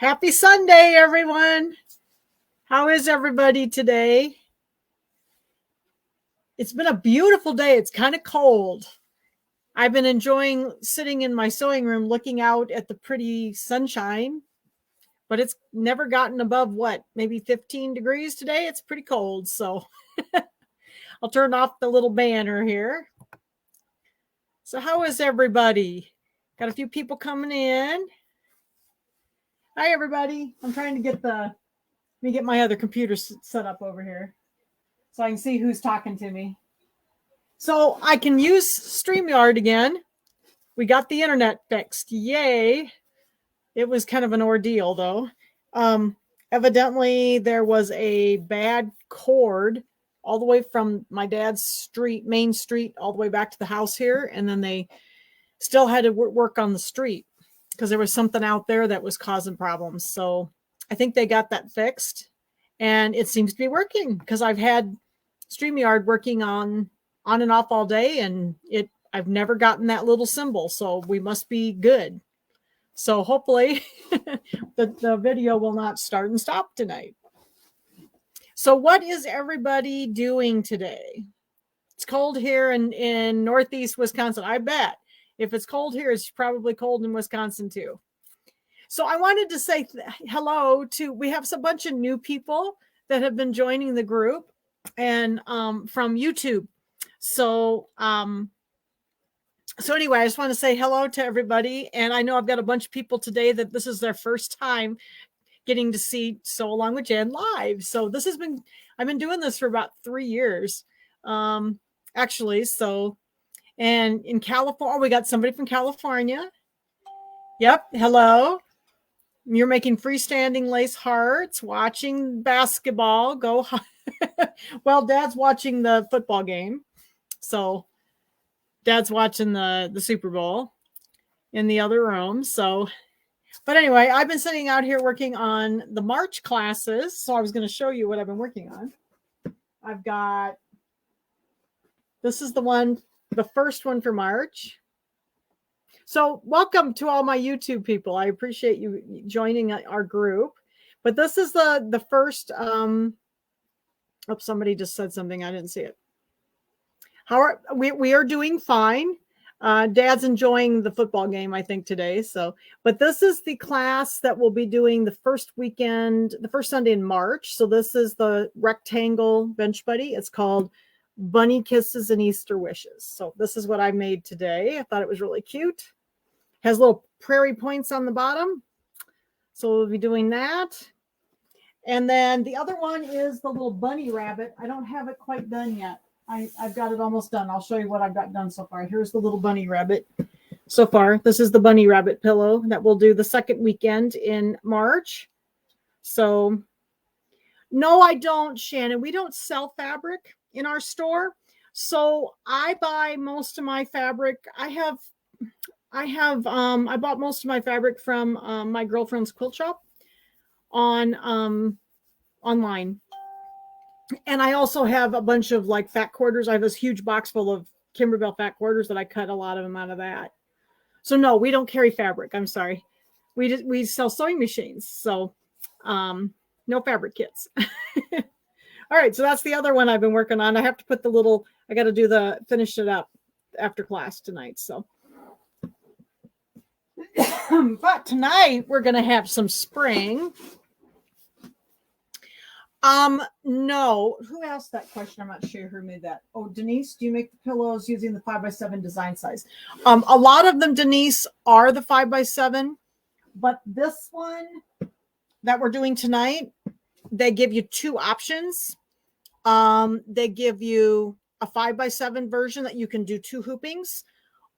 Happy Sunday, everyone. How is everybody today? It's been a beautiful day. It's kind of cold. I've been enjoying sitting in my sewing room looking out at the pretty sunshine, but it's never gotten above maybe 15 degrees today. It's pretty cold. So I'll turn off the little banner here. So how is everybody? Got a few people coming in. Hi, everybody. I'm trying to get let me get my other computer set up over here so I can see who's talking to me. So I can use StreamYard again. We got the internet fixed. Yay. It was kind of an ordeal, though. Evidently, there was a bad cord all the way from my dad's main street, all the way back to the house here. And then they still had to work on the street because there was something out there that was causing problems. So I think they got that fixed, and it seems to be working because I've had StreamYard working on and off all day, and I've never gotten that little symbol. So we must be good. So hopefully the video will not start and stop tonight. So what is everybody doing today? It's cold here in Northeast Wisconsin. I bet if it's cold here, it's probably cold in Wisconsin too. So I wanted to say hello we have a bunch of new people that have been joining the group and from YouTube. So anyway, I just want to say hello to everybody. And I know I've got a bunch of people today that this is their first time getting to see Sew Along with Jen live. So I've been doing this for about 3 years, actually. So, and in California, we got somebody from California. Yep. Hello. You're making freestanding lace hearts, watching basketball. Go. Well, Dad's watching the football game. So Dad's watching the Super Bowl in the other room. So, but anyway, I've been sitting out here working on the March classes. So I was going to show you what I've been working on. This is the first one for March. So welcome to all my YouTube people. I appreciate you joining our group. But this is the first. Somebody just said something. I didn't see it. We are doing fine. Dad's enjoying the football game, I think, today. So, but this is the class that we'll be doing the first Sunday in March. So this is the rectangle bench buddy. It's called Bunny Kisses and Easter Wishes. So this is what I made today. I thought it was really cute. Has little prairie points on the bottom. So we'll be doing that. And then the other one is the little bunny rabbit. I don't have it quite done yet. I've got it almost done. I'll show you what I've got done so far. Here's the little bunny rabbit so far. This is the bunny rabbit pillow that we'll do the second weekend in March. So no, I don't, Shannon. We don't sell fabric in our store. So I buy most of my fabric. I bought most of my fabric from my girlfriend's quilt shop online. And I also have a bunch of fat quarters. I have this huge box full of Kimberbell fat quarters that I cut a lot of them out of that. So no, we don't carry fabric. I'm sorry. We sell sewing machines. So no fabric kits. All right. So that's the other one I've been working on. I have to put I got to finish it up after class tonight. So, but tonight we're going to have some spring. No. Who asked that question? I'm not sure who made that. Oh, Denise, do you make the pillows using the 5x7 design size? A lot of them, Denise, are the 5x7, but this one that we're doing tonight, they give you two options. They give you a 5x7 version that you can do 2 hoopings,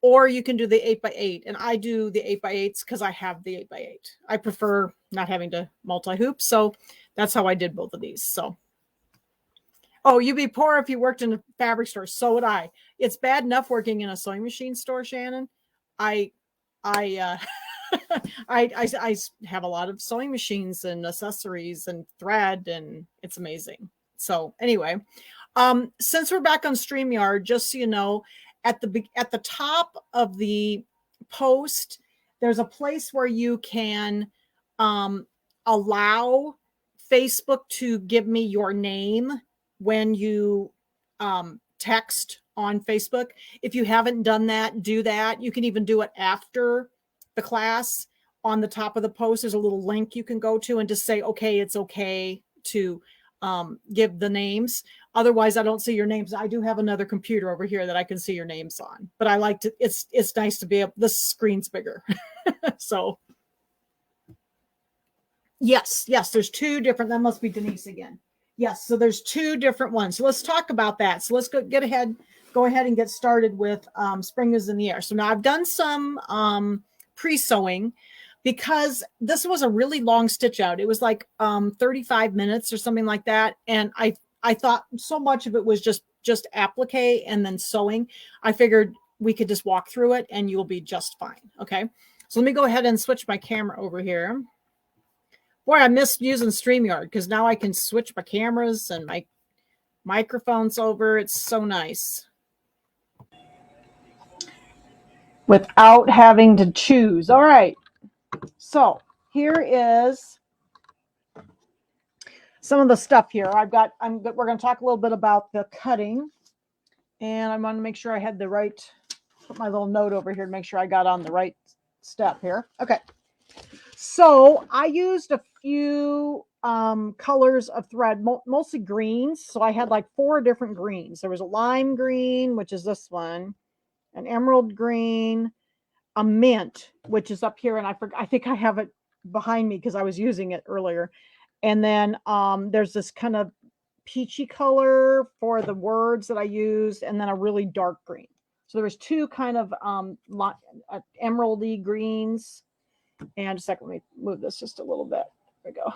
or you can do the 8x8. And I do the 8x8s because I have the 8x8. I prefer not having to multi-hoop. So that's how I did both of these. So, oh, you'd be poor if you worked in a fabric store. So would I. It's bad enough working in a sewing machine store, Shannon. I have a lot of sewing machines and accessories and thread, and it's amazing. So anyway, since we're back on StreamYard, just so you know, at the top of the post, there's a place where you can allow Facebook to give me your name when you text on Facebook. If you haven't done that, do that. You can even do it after the class. On the top of the post, there's a little link you can go to and just say, okay, it's okay to give the names. Otherwise, I don't see your names. I do have another computer over here that I can see your names on, but I like to, it's nice to be able, the screen's bigger. So yes, there's two different, that must be Denise again. Yes, so there's two different ones. So let's talk about that. So let's go ahead and get started with Spring is in the Air. So now I've done some pre-sewing because this was a really long stitch out. It was like 35 minutes or something like that. And I thought so much of it was just applique and then sewing. I figured we could just walk through it and you'll be just fine. Okay. So let me go ahead and switch my camera over here. Boy, I missed using StreamYard because now I can switch my cameras and my microphones over. It's so nice. Without having to choose. All right. So here is some of the stuff here. We're going to talk a little bit about the cutting. And I want to make sure I had the right, put my little note over here to make sure I got on the right step here. Okay. So I used a few colors of thread, mostly greens. So I had like 4 different greens. There was a lime green, which is this one, an emerald green, a mint, which is up here. And I think I have it behind me because I was using it earlier. And then there's this kind of peachy color for the words that I used, and then a really dark green. So there was 2 kind of emeraldy greens. And a second, let me move this just a little bit. There we go.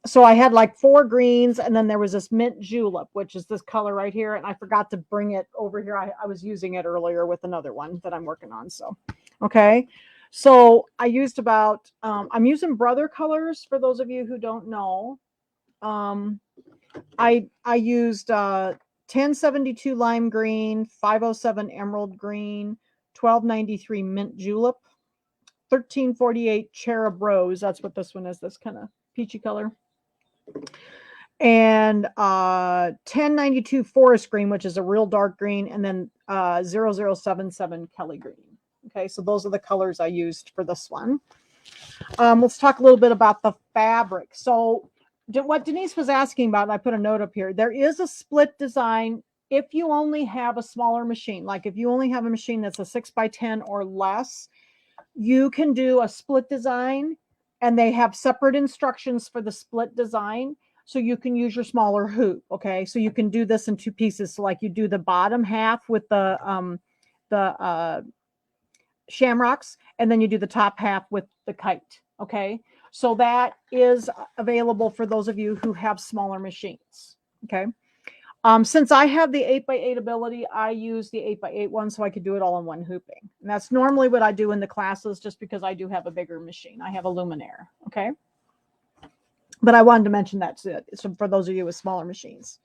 So I had like 4 greens, and then there was this mint julep, which is this color right here. And I forgot to bring it over here. I was using it earlier with another one that I'm working on. So, okay. So I used about, I'm using Brother colors for those of you who don't know. I used 1072 lime green, 507 emerald green, 1293 mint julep, 1348 cherub rose. That's what this one is, this kind of peachy color. And 1092 forest green, which is a real dark green, and then 0077 Kelly green. Okay, so those are the colors I used for this one. Let's talk a little bit about the fabric. So what Denise was asking about, and I put a note up here, there is a split design if you only have a smaller machine. Like if you only have a machine that's a 6x10 or less, you can do a split design, and they have separate instructions for the split design. So you can use your smaller hoop. Okay. So you can do this in 2 pieces. So like you do the bottom half with the shamrocks, and then you do the top half with the kite. Okay. So that is available for those of you who have smaller machines. Okay. Since I have the 8x8 ability, I use the 8x8 one so I could do it all in one hooping. And that's normally what I do in the classes, just because I do have a bigger machine. I have a Luminaire. Okay. But I wanted to mention that so for those of you with smaller machines.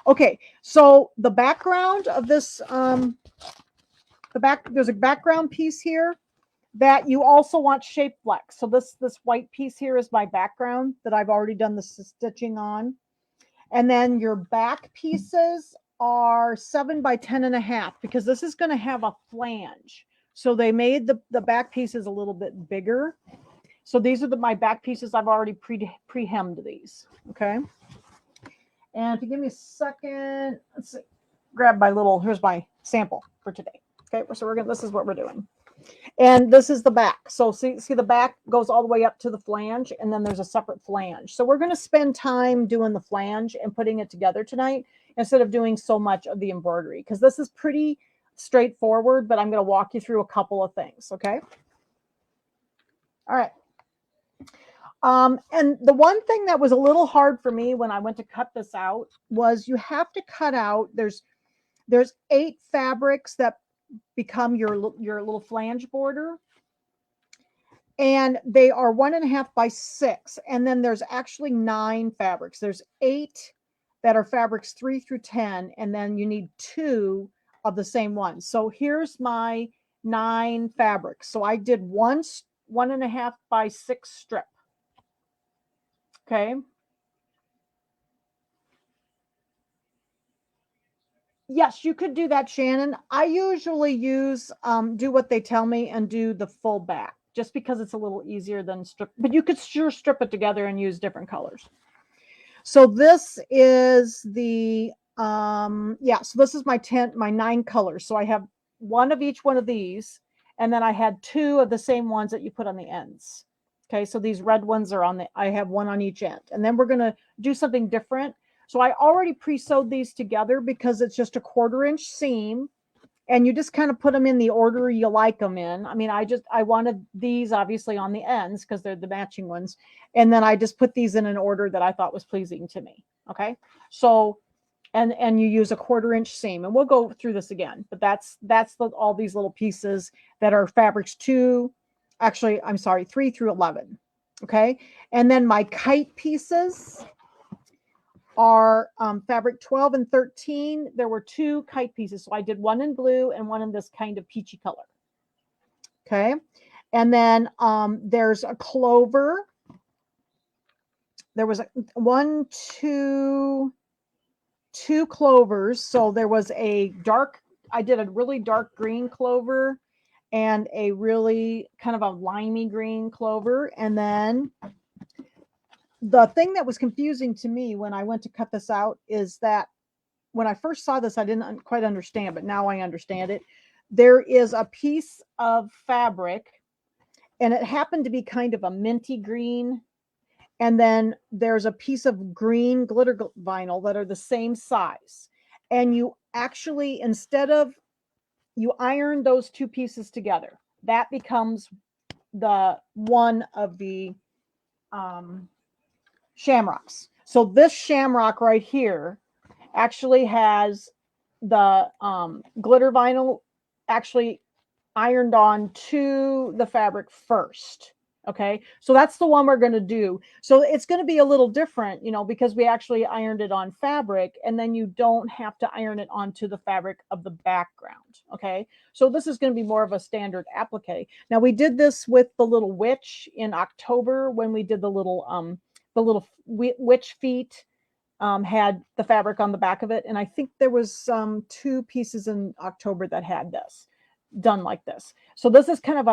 Okay. So the background of this, there's a background piece here that you also want shape flex. So this white piece here is my background that I've already done the stitching on. And then your back pieces are 7x10.5 because this is going to have a flange. So they made the back pieces a little bit bigger. So these are my back pieces. I've already pre-hemmed these. Okay. And if you give me a second, let's see, grab my little, here's my sample for today. Okay. So this is what we're doing. And this is the back. So see the back goes all the way up to the flange, and then there's a separate flange. So we're going to spend time doing the flange and putting it together tonight instead of doing so much of the embroidery, because this is pretty straightforward, but I'm going to walk you through a couple of things. Okay. All right. And the one thing that was a little hard for me when I went to cut this out was you have to cut out, there's 8 fabrics that become your little flange border, and they are 1.5 by 6, and then there's actually 9 fabrics. There's 8 that are fabrics 3 through 10, and then you need 2 of the same one. So here's my 9 fabrics. So I did 1.5 by 6 strip. Okay. Yes, you could do that, Shannon. I usually use do what they tell me and do the full back just because it's a little easier than strip, but you could sure strip it together and use different colors. So this is the yeah, so this is my 9 colors. So I have one of each one of these, and then I had 2 of the same ones that you put on the ends. Okay, so these red ones are on the, I have one on each end. And then we're going to do something different. So I already pre-sewed these together because it's just a 1/4 inch seam, and you just kind of put them in the order you like them in. I mean, I wanted these obviously on the ends because they're the matching ones. And then I just put these in an order that I thought was pleasing to me. Okay. So, and you use a 1/4 inch seam, and we'll go through this again, but that's all these little pieces that are fabrics 3 through 11. Okay. And then my kite pieces are fabric 12 and 13. There were 2 kite pieces. So I did one in blue and one in this kind of peachy color. Okay. And then there's a clover. There was two clovers. So there was I did a really dark green clover and a really kind of a limey green clover. And then the thing that was confusing to me when I went to cut this out is that when I first saw this, I didn't quite understand, but now I understand it. There is a piece of fabric, and it happened to be kind of a minty green. And then there's a piece of green glitter vinyl that are the same size. And you actually, you iron those 2 pieces together, that becomes the one of the shamrocks. So this shamrock right here actually has the glitter vinyl actually ironed on to the fabric first. Okay, so that's the one we're going to do. So it's going to be a little different, because we actually ironed it on fabric, and then you don't have to iron it onto the fabric of the background. Okay, so this is going to be more of a standard applique. Now we did this with the little witch in October when we did the little witch feet. Had the fabric on the back of it, and I think there was 2 pieces in October that had this done like this. So this is kind of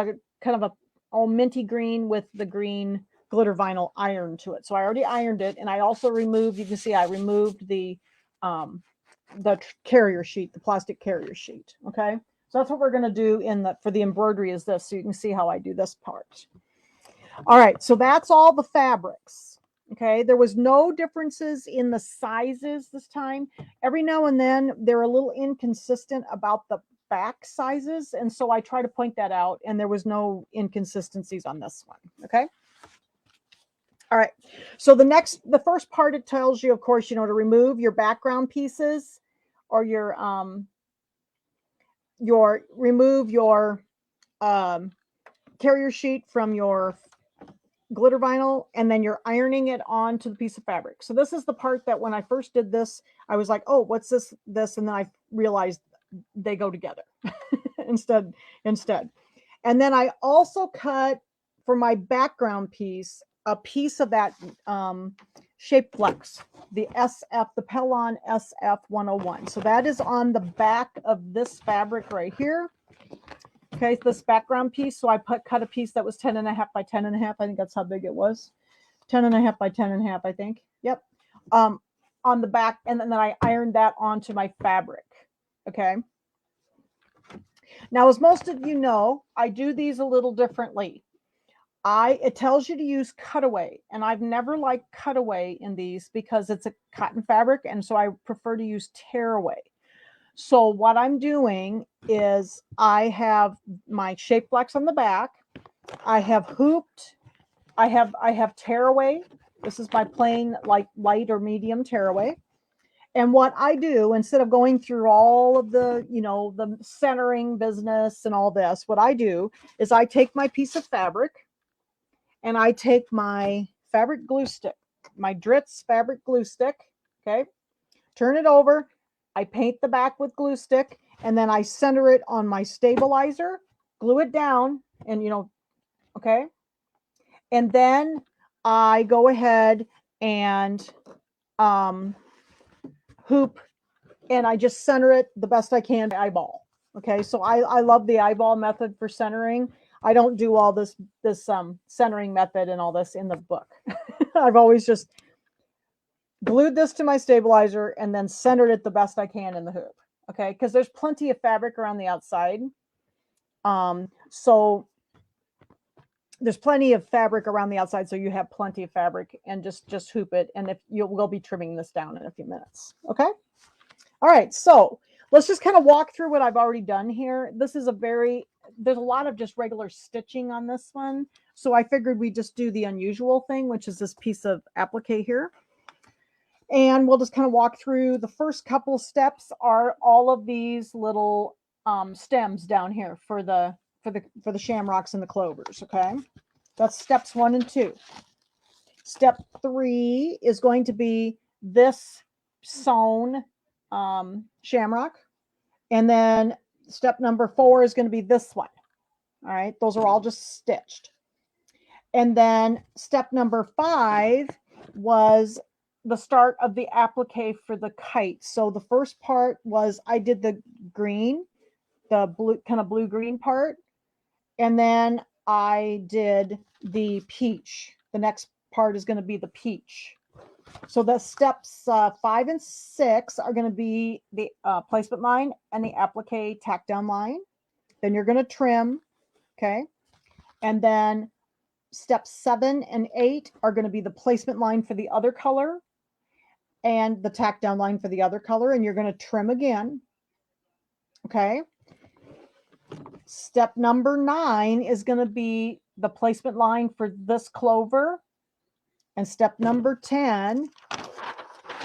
a all minty green with the green glitter vinyl iron to it. So I already ironed it, and I also removed, you can see I removed the carrier sheet, the plastic carrier sheet. Okay, so that's what we're going to do for the embroidery is this, so you can see how I do this part. All right, so that's all the fabrics. Okay, there was no differences in the sizes this time. Every now and then they're a little inconsistent about the back sizes, and so I try to point that out, and there was no inconsistencies on this one. Okay. All right. So the first part, it tells you, of course, to remove your background pieces, or remove your carrier sheet from your glitter vinyl, and then you're ironing it onto the piece of fabric. So this is the part that when I first did this, I was like, oh, what's this? And then I realized they go together instead. And then I also cut for my background piece, a piece of that shape flex, the Pellon SF 101. So that is on the back of this fabric right here. Okay, this background piece. So I cut a piece that was 10.5 by 10.5. I think that's how big it was. 10.5 by 10.5, I think. Yep. On the back, and then I ironed that onto my fabric. Okay. Now, as most of you know, I do these a little differently. It tells you to use cutaway, and I've never liked cutaway in these because it's a cotton fabric, and so I prefer to use tearaway. So what I'm doing is I have my shape flex on the back. I have hooped. I have tearaway. This is my plain light or medium tearaway. And what I do, instead of going through all of the, the centering business and all this, what I do is I take my piece of fabric and I take my fabric glue stick, my Dritz fabric glue stick. Okay. Turn it over. I paint the back with glue stick, and then I center it on my stabilizer, glue it down, and okay. And then I go ahead and hoop, and I just center it the best I can by eyeball. Okay, so I love the eyeball method for centering. I don't do all this centering method and all this in the book. I've always just glued this to my stabilizer and then centered it the best I can in the hoop. Okay, because there's plenty of fabric around the outside. So there's plenty of fabric around the outside, so you have plenty of fabric, and just hoop it. And if we'll be trimming this down in a few minutes. Okay. All right. So let's just kind of walk through what I've already done here. This is there's a lot of just regular stitching on this one. So I figured we just do the unusual thing, which is this piece of applique here. And we'll just kind of walk through. The first couple steps are all of these little stems down here for the shamrocks and the clovers. Okay, that's steps 1 and 2. Step 3 is going to be this sewn shamrock, and then step number 4 is going to be this one. All right, those are all just stitched. And then step number 5 was the start of the applique for the kite. So the first part was I did the green, the blue, kind of blue-green part. And then I did the peach. The next part is going to be the peach. So the steps 5 and 6 are going to be the placement line and the applique tack down line. Then you're going to trim. Okay. And then steps 7 and 8 are going to be the placement line for the other color and the tack down line for the other color. And you're going to trim again. Okay. Step number 9 is going to be the placement line for this clover. And step number 10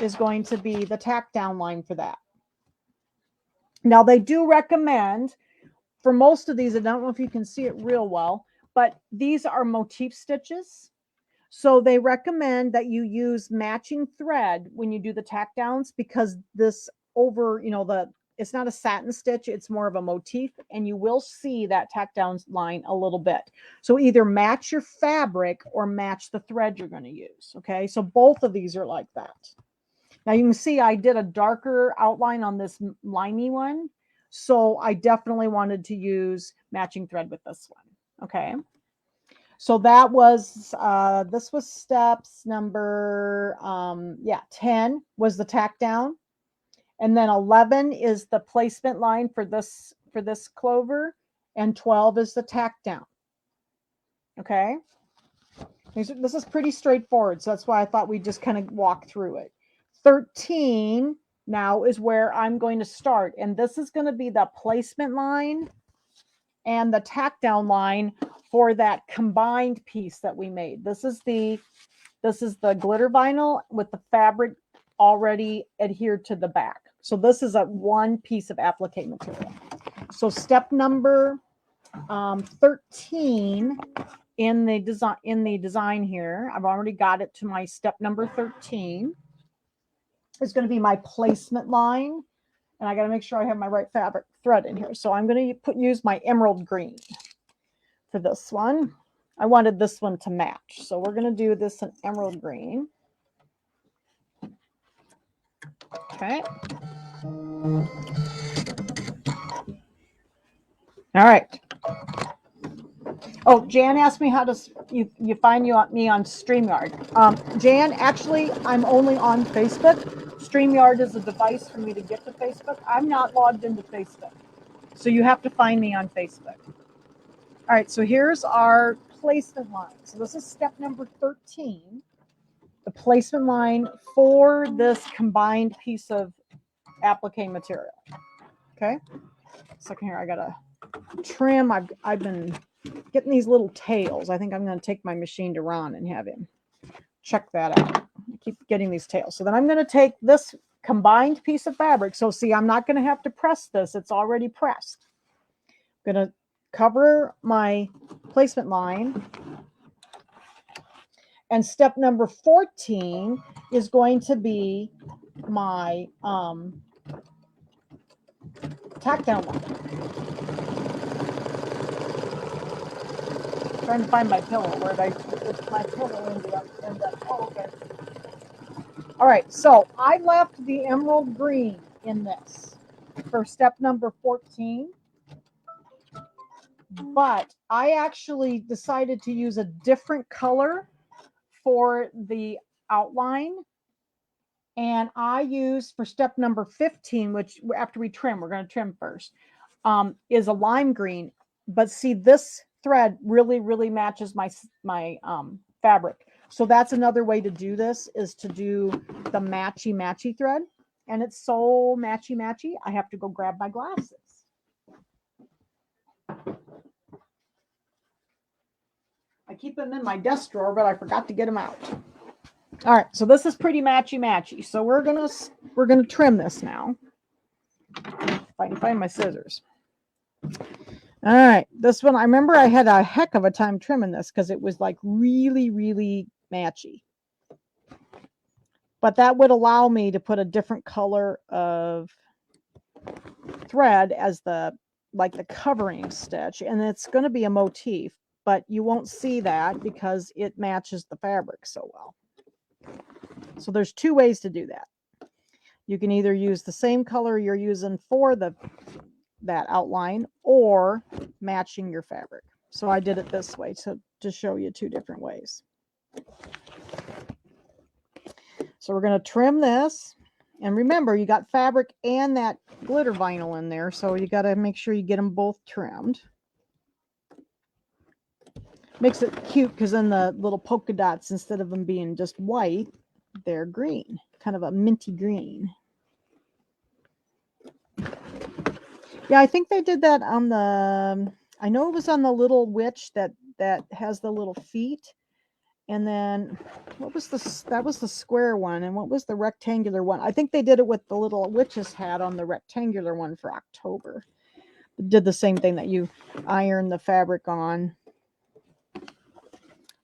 is going to be the tack down line for that. Now they do recommend for most of these, I don't know if you can see it real well, but these are motif stitches. So they recommend that you use matching thread when you do the tack downs, because this it's not a satin stitch, it's more of a motif, and you will see that tack down line a little bit. So either match your fabric or match the thread you're going to use. Okay, so both of these are like that. Now you can see I did a darker outline on this limey one, so I definitely wanted to use matching thread with this one. Okay, so that was this was steps number 10 was the tack down. And then 11 is the placement line for this clover, and 12 is the tack down. Okay. This is pretty straightforward, so that's why I thought we'd just kind of walk through it. 13 now is where I'm going to start, and this is going to be the placement line and the tack down line for that combined piece that we made. This is the glitter vinyl with the fabric already adhered to the back. So this is a one piece of applique material. So step number 13 in the design here, I've already got it to my step number 13, is going to be my placement line. And I got to make sure I have my right fabric thread in here. So I'm going to use my emerald green for this one. I wanted this one to match. So we're going to do this in emerald green. Okay. All right. Oh, Jan asked me how to you find me on StreamYard. Jan, actually, I'm only on Facebook. StreamYard is a device for me to get to Facebook. I'm not logged into Facebook, so you have to find me on Facebook. All right, so here's our placement line. So this is step number 13, the placement line for this combined piece of applique material. Okay, second here, I gotta trim. I've been getting these little tails. I think I'm going to take my machine to Ron and have him check that out. I keep getting these tails. So then I'm going to take this combined piece of fabric. So see, I'm not going to have to press this. It's already pressed. I'm going to cover my placement line. And step number 14 is going to be my tack down line. Trying to find my pillow. Where did my pillow end up? Oh, okay. All right, so I left the emerald green in this for step number 14, but I actually decided to use a different color for the outline. And I used for step number 15, which after we trim, we're going to trim first, is a lime green. But see, this thread really, really matches my fabric. So that's another way to do this, is to do the matchy thread. And it's so matchy. I have to go grab my glasses. I keep them in my desk drawer, but I forgot to get them out. All right, so this is pretty matchy. So we're gonna trim this now. If I can find my scissors. All right, this one, I remember I had a heck of a time trimming this because it was like really, really matchy. But that would allow me to put a different color of thread as the covering stitch, and it's going to be a motif, but you won't see that because it matches the fabric so well. So there's two ways to do that. You can either use the same color you're using for that outline, or matching your fabric. So I did it this way to show you two different ways. So we're going to trim this. And remember, you got fabric and that glitter vinyl in there, so you got to make sure you get them both trimmed. Makes it cute because then the little polka dots, instead of them being just white, they're green, kind of a minty green. Yeah, I think they did that on the, I know it was on the little witch that has the little feet. And then what was that was the square one, and what was the rectangular one? I think they did it with the little witch's hat on the rectangular one for October. Did the same thing, that you iron the fabric on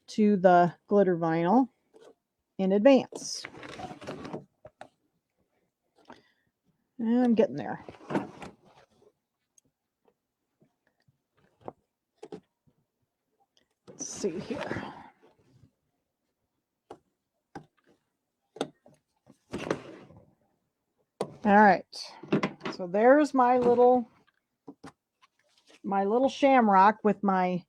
to the glitter vinyl in advance. And I'm getting there. Let's see here. All right, so there's my little shamrock with my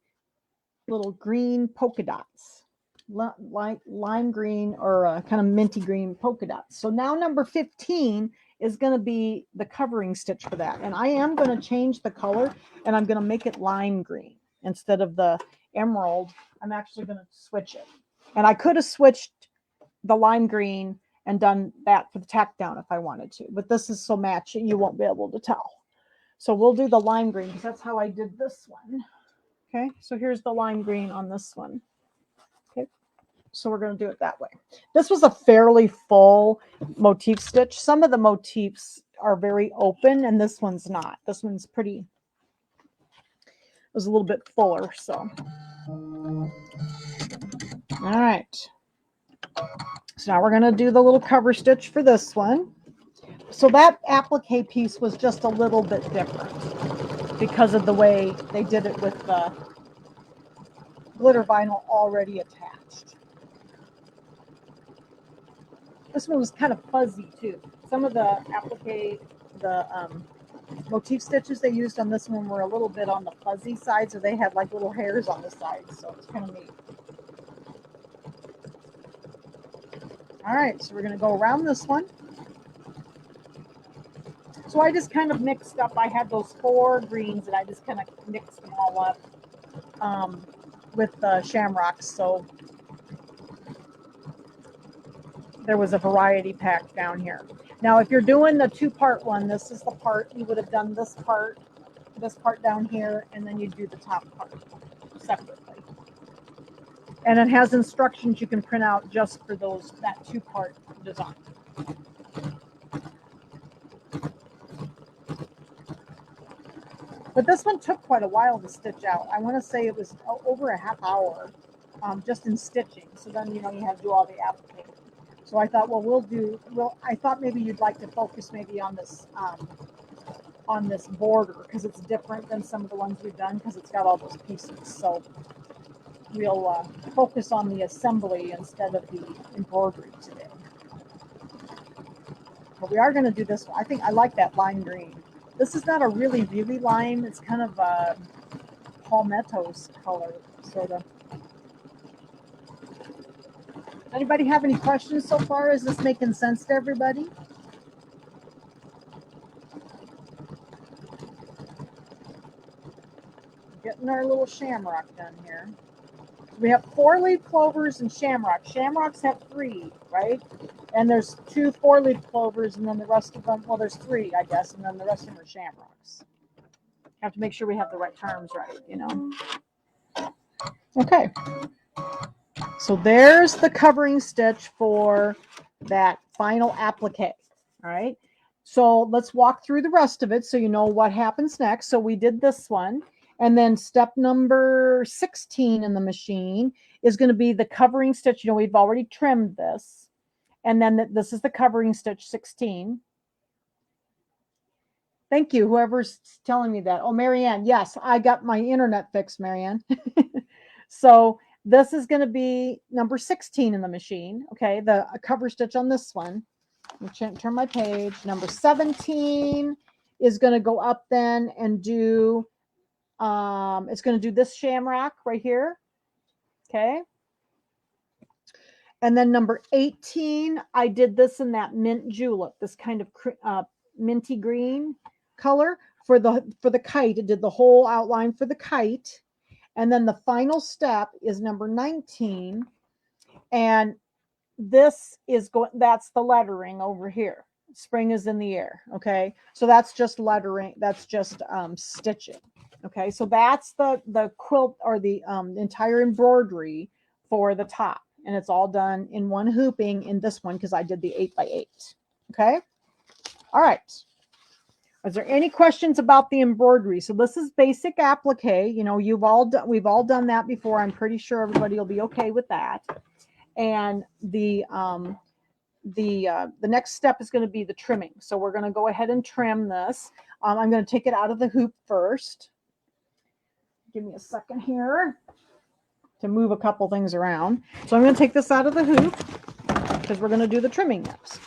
little green polka dots, like lime green or kind of minty green polka dots. So now number 15 is going to be the covering stitch for that, and I am going to change the color, and I'm going to make it lime green instead of the emerald. I'm actually going to switch it, and I could have switched the lime green and done that for the tack down if I wanted to, but this is so matchy you won't be able to tell. So we'll do the lime green because that's how I did this one. Okay, so here's the lime green on this one. Okay, so we're going to do it that way. This was a fairly full motif stitch. Some of the motifs are very open, and this one's not. This one's pretty, it was a little bit fuller. So, all right. So now we're going to do the little cover stitch for this one. So that applique piece was just a little bit different because of the way they did it with the glitter vinyl already attached. This one was kind of fuzzy too. Some of the applique, the motif stitches they used on this one were a little bit on the fuzzy side, so they had like little hairs on the sides, so it's kind of neat. All right, so we're going to go around this one. So I just kind of mixed up, I had those 4 greens and I just kind of mixed them all up with the shamrocks. So there was a variety pack down here. Now, if you're doing the 2-part one, this is the part, you would have done this part down here, and then you do the top part separately. And it has instructions you can print out just for that 2-part design. But this one took quite a while to stitch out. I want to say it was over a half hour just in stitching. So then, you have to do all the applique. So I thought, I thought maybe you'd like to focus maybe on this border, because it's different than some of the ones we've done, because it's got all those pieces. So we'll focus on the assembly instead of the embroidery today. But we are going to do this one. I think I like that lime green. This is not a really lime. It's kind of a palmettos color, sort of. Anybody have any questions so far? Is this making sense to everybody? Getting our little shamrock done here. We have 4-leaf clovers and shamrocks. Shamrocks have 3, right? And there's 2 4-leaf clovers, and then the rest of them, well, there's 3, I guess, and then the rest of them are shamrocks. Have to make sure we have the right terms right, you know. Okay. So there's the covering stitch for that final applique. All right. So let's walk through the rest of it so you know what happens next. So we did this one. And then step number 16 in the machine is going to be the covering stitch. You know, we've already trimmed this. And then this is the covering stitch 16. Thank you, whoever's telling me that. Oh, Marianne, yes, I got my internet fixed, Marianne. So this is going to be number 16 in the machine. Okay, the cover stitch on this one. Let me turn my page. Number 17 is going to go up then and do, it's going to do this shamrock right here. Okay. And then number 18, I did this in that mint julep, this kind of minty green color for the kite. It did the whole outline for the kite. And then the final step is number 19. And this is that's the lettering over here. Spring is in the air. Okay. So that's just lettering. That's just stitching. Okay. So that's the quilt or the entire embroidery for the top. And it's all done in one hooping in this one because I did the 8x8. Okay. All right. Is there any questions about the embroidery? So this is basic applique. You know, we've all done that before. I'm pretty sure everybody will be okay with that. And the next step is going to be the trimming. So we're going to go ahead and trim this. I'm going to take it out of the hoop first. Give me a second here to move a couple things around. So I'm going to take this out of the hoop because we're going to do the trimming next.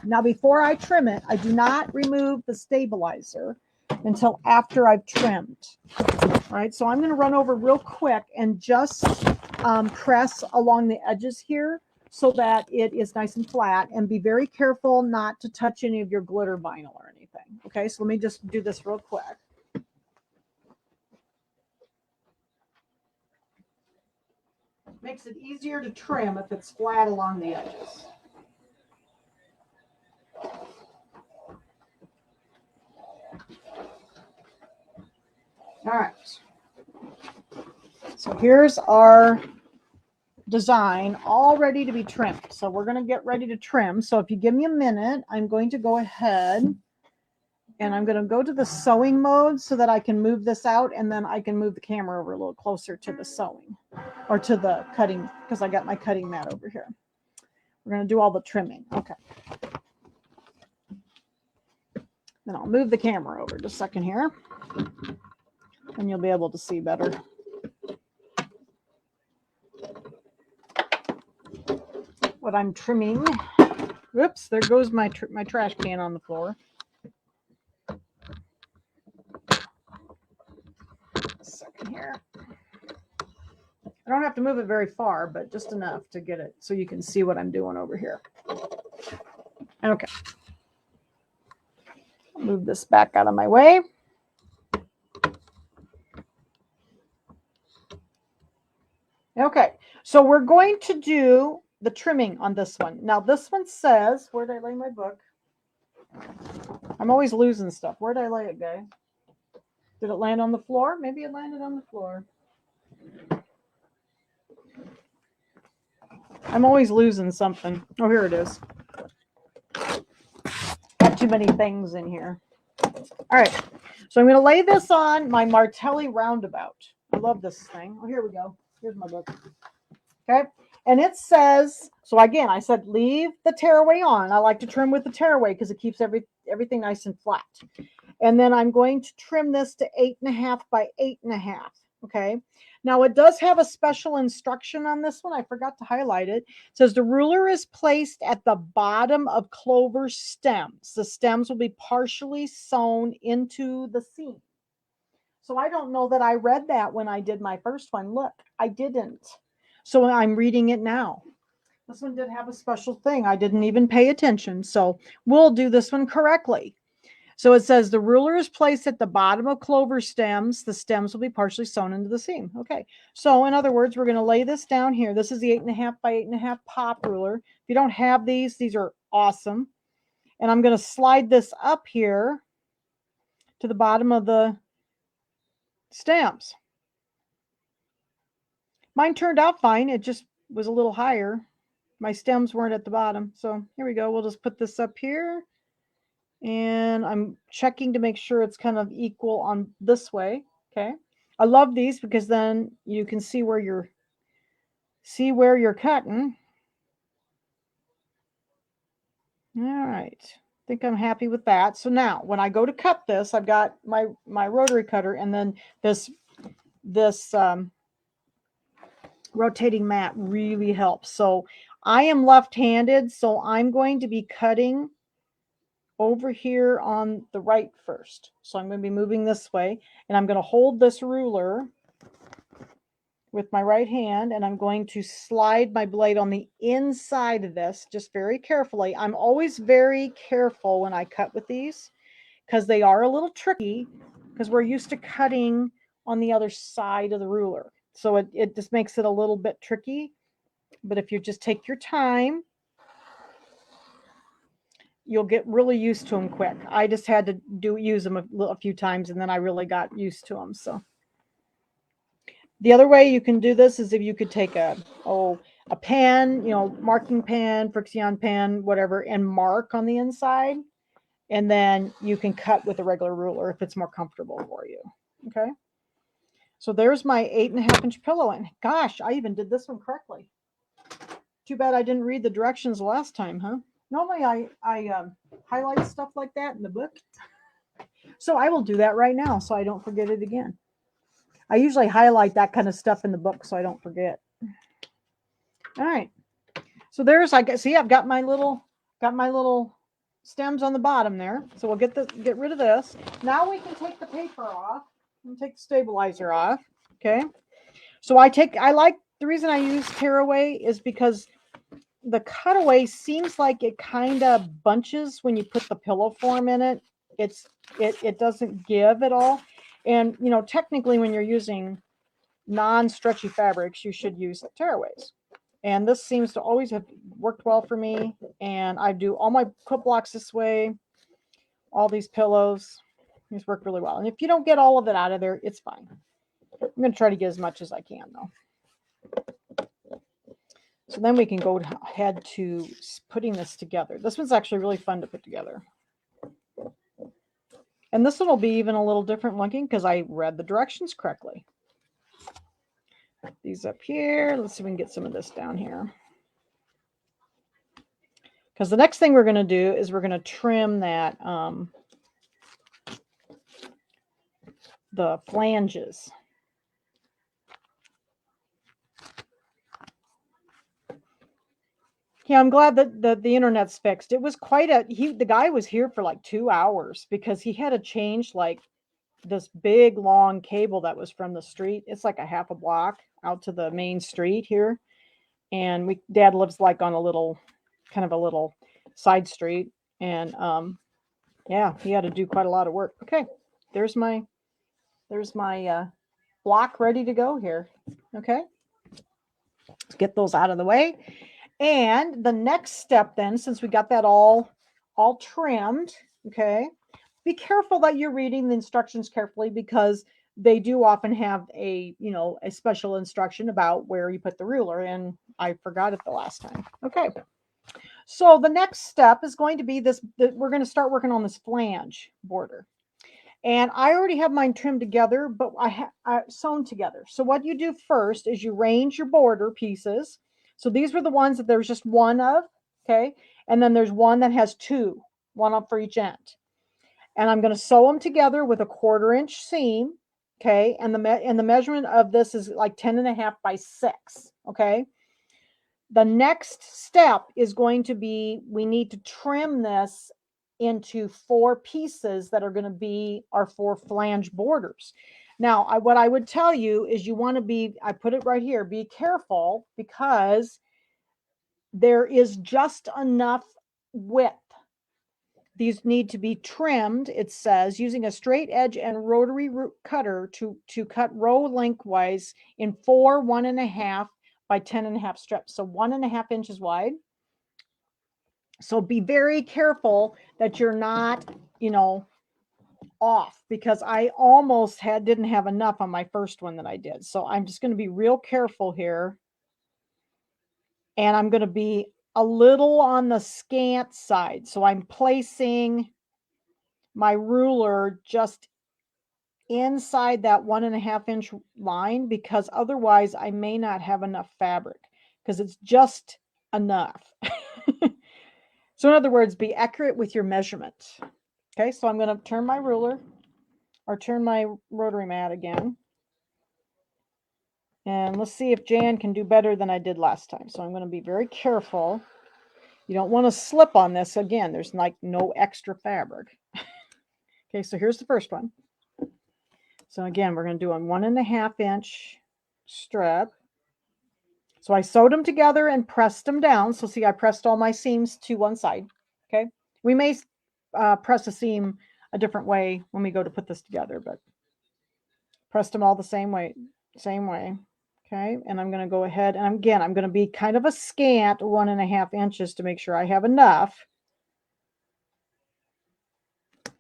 Now, before I trim it, I do not remove the stabilizer until after I've trimmed. All right, so I'm going to run over real quick and just press along the edges here so that it is nice and flat, and be very careful not to touch any of your glitter vinyl or anything. Okay, so let me just do this real quick. Makes it easier to trim if it's flat along the edges. All right. So here's our design all ready to be trimmed. So we're going to get ready to trim. So if you give me a minute, I'm going to go ahead and I'm going to go to the sewing mode so that I can move this out, and then I can move the camera over a little closer to the sewing or to the cutting because I got my cutting mat over here. We're going to do all the trimming. Okay. Then I'll move the camera over just a second here and you'll be able to see better. What I'm trimming. Whoops, there goes my trash can on the floor. A second here. I don't have to move it very far, but just enough to get it so you can see what I'm doing over here. Okay. I'll move this back out of my way. Okay, so we're going to do the trimming on this one. Now this one says, where did I lay my book? I'm always losing stuff. Where did I lay it, guys? Did it land on the floor? Maybe it landed on the floor. I'm always losing something. Oh, here it is. Got too many things in here. All right, so I'm going to lay this on my Martelli roundabout. I love this thing. Oh, here we go. Here's my book. Okay, and it says, so again, I said leave the tearaway on. I like to trim with the tearaway because it keeps everything nice and flat. And then I'm going to trim this to 8.5 by 8.5. Okay, Now it does have a special instruction on this one. I forgot to highlight it. It says the ruler is placed at the bottom of clover stems. The stems will be partially sewn into the seam. So I don't know that I read that when I did my first one. Look, I didn't. So I'm reading it now. This one did have a special thing. I didn't even pay attention. So we'll do this one correctly. So it says the ruler is placed at the bottom of clover stems. The stems will be partially sewn into the seam. Okay. So in other words, we're going to lay this down here. This is the 8.5 by 8.5 pop ruler. If you don't have these are awesome. And I'm going to slide this up here to the bottom of the stems. Mine turned out fine. It just was a little higher. My stems weren't at the bottom. So here we go. We'll just put this up here. And I'm checking to make sure it's kind of equal on this way. Okay. I love these because then you can see where you're cutting. All right. I think I'm happy with that. So now when I go to cut this, I've got my rotary cutter and then this rotating mat really helps. So I am left-handed, so I'm going to be cutting over here on the right first. So I'm going to be moving this way, and I'm going to hold this ruler with my right hand, and I'm going to slide my blade on the inside of this, just very carefully. I'm always very careful when I cut with these because they are a little tricky because we're used to cutting on the other side of the ruler. So it just makes it a little bit tricky. But if you just take your time, you'll get really used to them quick. I just had to use them a few times, and then I really got used to them. So the other way you can do this is if you could take a pen, marking pen, Frixion pen, whatever, and mark on the inside, and then you can cut with a regular ruler if it's more comfortable for you. Okay. So there's my 8.5-inch pillow, and gosh, I even did this one correctly. Too bad I didn't read the directions last time, huh? Normally I highlight stuff like that in the book. So I will do that right now so I don't forget it again. I usually highlight that kind of stuff in the book so I don't forget. All right. So there's, see, I've got my little stems on the bottom there. So we'll get rid of this. Now we can take the paper off and take the stabilizer off. Okay. So the reason I use tearaway is because the cutaway seems like it kind of bunches when you put the pillow form in it. It doesn't give at all. And, technically when you're using non-stretchy fabrics, you should use tearaways. And this seems to always have worked well for me. And I do all my quilt blocks this way, all these pillows. These work really well. And if you don't get all of it out of there, it's fine. I'm going to try to get as much as I can, though. So then we can go ahead to putting this together. This one's actually really fun to put together. And this one will be even a little different looking because I read the directions correctly. These up here. Let's see if we can get some of this down here. Because the next thing we're going to do is we're going to trim that, the flanges. Yeah, I'm glad that the internet's fixed. It was the guy was here for like 2 hours because he had to change like this big long cable that was from the street. It's like a half a block out to the main street here. And Dad lives like on a little side street. And yeah, he had to do quite a lot of work. Okay, there's my block ready to go here. Okay, let's get those out of the way. And the next step then, since we got that all trimmed, okay, be careful that you're reading the instructions carefully because they do often have a special instruction about where you put the ruler, and I forgot it the last time. Okay. So the next step is going to be we're going to start working on this flange border. And I already have mine trimmed together, but I sewn together. So what you do first is you range your border pieces. So these were the ones that there's just one of, okay? And then there's one that has two, one up for each end. And I'm going to sew them together with a 1/4 inch seam, Okay. And the measurement of this is like 10.5 by 6. Okay. The next step is going to be, we need to trim this into 4 pieces that are going to be our 4 flange borders. Now, what I would tell you is you want to be, I put it right here, be careful because there is just enough width. These need to be trimmed, it says, using a straight edge and rotary cutter to cut row lengthwise in 4 1.5 by 10.5 strips. So 1.5 inches wide. So be very careful that you're not, off, because I almost didn't have enough on my first one that I did. So I'm just going to be real careful here. And I'm going to be a little on the scant side. So I'm placing my ruler just inside that 1.5 inch line, because otherwise I may not have enough fabric, because it's just enough. So in other words, be accurate with your measurement. Okay, so I'm going to turn my ruler, or turn my rotary mat again. And let's see if Jan can do better than I did last time. So I'm going to be very careful. You don't want to slip on this. Again, there's like no extra fabric. Okay, so here's the first one. So again, we're going to do a 1.5 inch strip. So I sewed them together and pressed them down. So see, I pressed all my seams to one side. Okay, we may press a seam a different way when we go to put this together, but pressed them all the same way. Okay, and I'm going to go ahead, and again, I'm going to be kind of a scant 1.5 inches to make sure I have enough.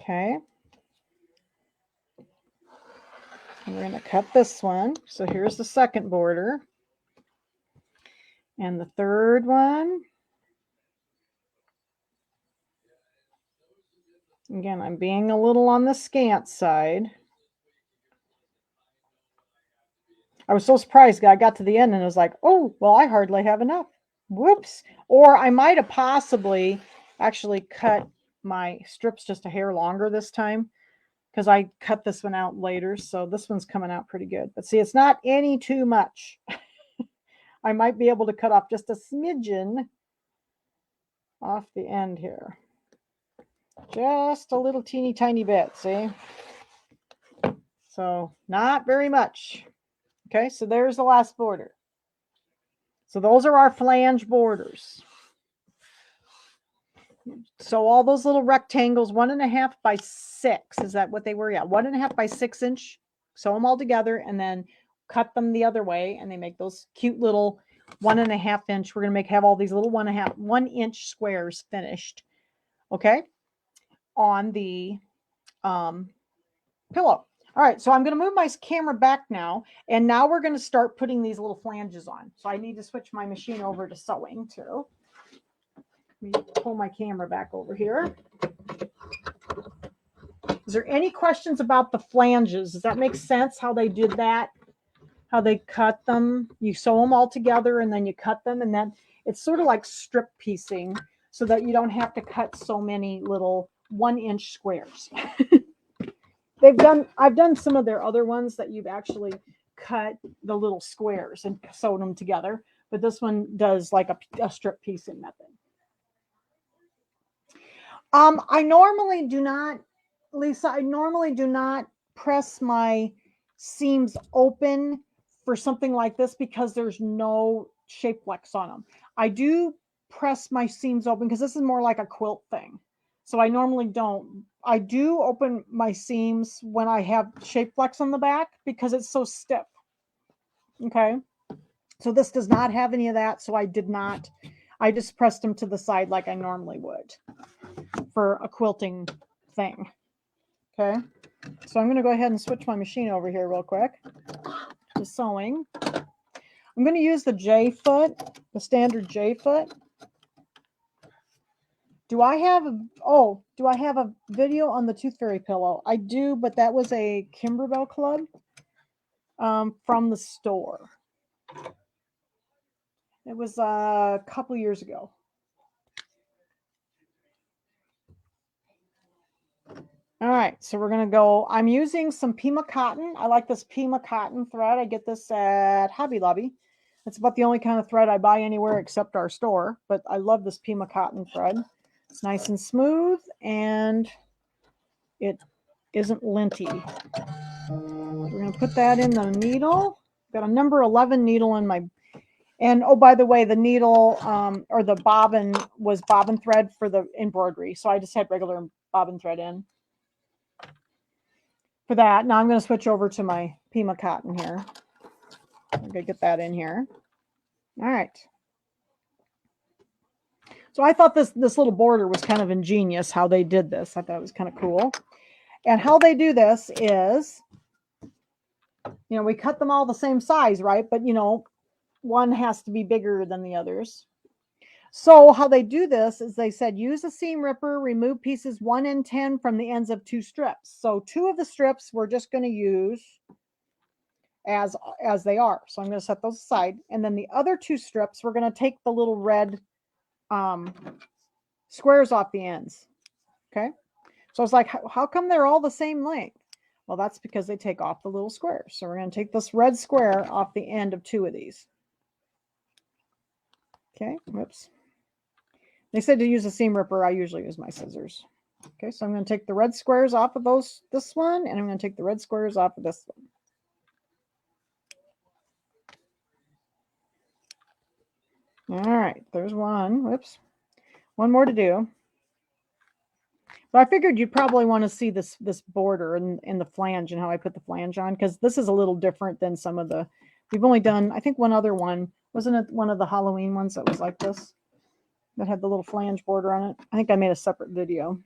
Okay. And we're going to cut this one. So here's the second border. And the third one. Again, I'm being a little on the scant side. I was so surprised. I got to the end and I was like, oh, well, I hardly have enough. Whoops. Or I might have possibly actually cut my strips just a hair longer this time, because I cut this one out later. So this one's coming out pretty good. But see, it's not any too much. I might be able to cut off just a smidgen off the end here. Just a little teeny tiny bit, see? So not very much. Okay, so there's the last border. So those are our flange borders. So all those little rectangles, 1.5 by 6, is that what they were? Yeah, 1.5 by 6 inch. Sew them all together and then cut them the other way, and they make those cute little 1.5 inch. We're gonna have all these little 1 inch squares finished. Okay, on the pillow. All right, so I'm going to move my camera back now, and now we're going to start putting these little flanges on. So I need to switch my machine over to sewing too. Let me pull my camera back over here. Is there any questions about the flanges? Does that make sense how they did that? How they cut them? You sew them all together and then you cut them, and then it's sort of like strip piecing so that you don't have to cut so many little 1 inch squares. I've done some of their other ones that you've actually cut the little squares and sewed them together, but this one does like a strip piecing method. I normally do not, Lisa, I normally do not press my seams open for something like this because there's no shape flex on them. I do press my seams open because this is more like a quilt thing. So I normally don't. I do open my seams when I have shape flex on the back because it's so stiff. Okay. So this does not have any of that. So I did not. I just pressed them to the side like I normally would for a quilting thing. Okay. So I'm going to go ahead and switch my machine over here real quick to sewing. I'm going to use the J foot, the standard J foot. Do I have a video on the Tooth Fairy pillow? I do, but that was a Kimberbell Club from the store. It was a couple years ago. All right, so we're going to go, I'm using some Pima cotton. I like this Pima cotton thread. I get this at Hobby Lobby. It's about the only kind of thread I buy anywhere except our store, but I love this Pima cotton thread. It's nice and smooth, and it isn't linty. We're going to put that in the needle. Got a number 11 needle in my, and oh, by the way, the needle or the bobbin was bobbin thread for the embroidery. So I just had regular bobbin thread in for that. Now I'm going to switch over to my Pima cotton here. I'm going to get that in here. All right. So I thought this little border was kind of ingenious how they did this. I thought it was kind of cool. And how they do this is, you know, we cut them all the same size, right? But, you know, one has to be bigger than the others. So how they do this is they said, use a seam ripper, remove pieces 1 and 10 from the ends of 2 strips. So 2 of the strips we're just going to use as they are. So I'm going to set those aside. And then the other 2 strips, we're going to take the little red squares off the ends. Okay. So I was like, how come they're all the same length? Well, that's because they take off the little squares. So we're going to take this red square off the end of 2 of these. Okay. Whoops. They said to use a seam ripper. I usually use my scissors. Okay. So I'm going to take the red squares off of this one, and I'm going to take the red squares off of this one. All right. There's one. Whoops. One more to do. But I figured you'd probably want to see this border in the flange and how I put the flange on, because this is a little different than some of the, we've only done, I think one other one, wasn't it one of the Halloween ones that was like this, that had the little flange border on it? I think I made a separate video.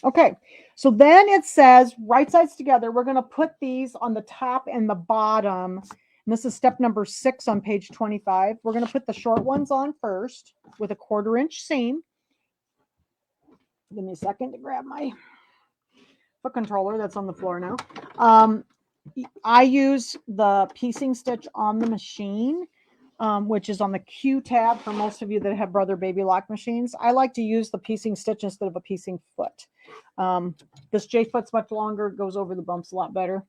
Okay, so then it says right sides together. We're going to put these on the top and the bottom. And this is step number 6 on page 25. We're going to put the short ones on first with a 1/4 inch seam. Give me a second to grab my foot controller that's on the floor now. I use the piecing stitch on the machine, which is on the Q tab for most of you that have Brother Baby Lock machines. I like to use the piecing stitch instead of a piecing foot. This J foot's much longer, goes over the bumps a lot better.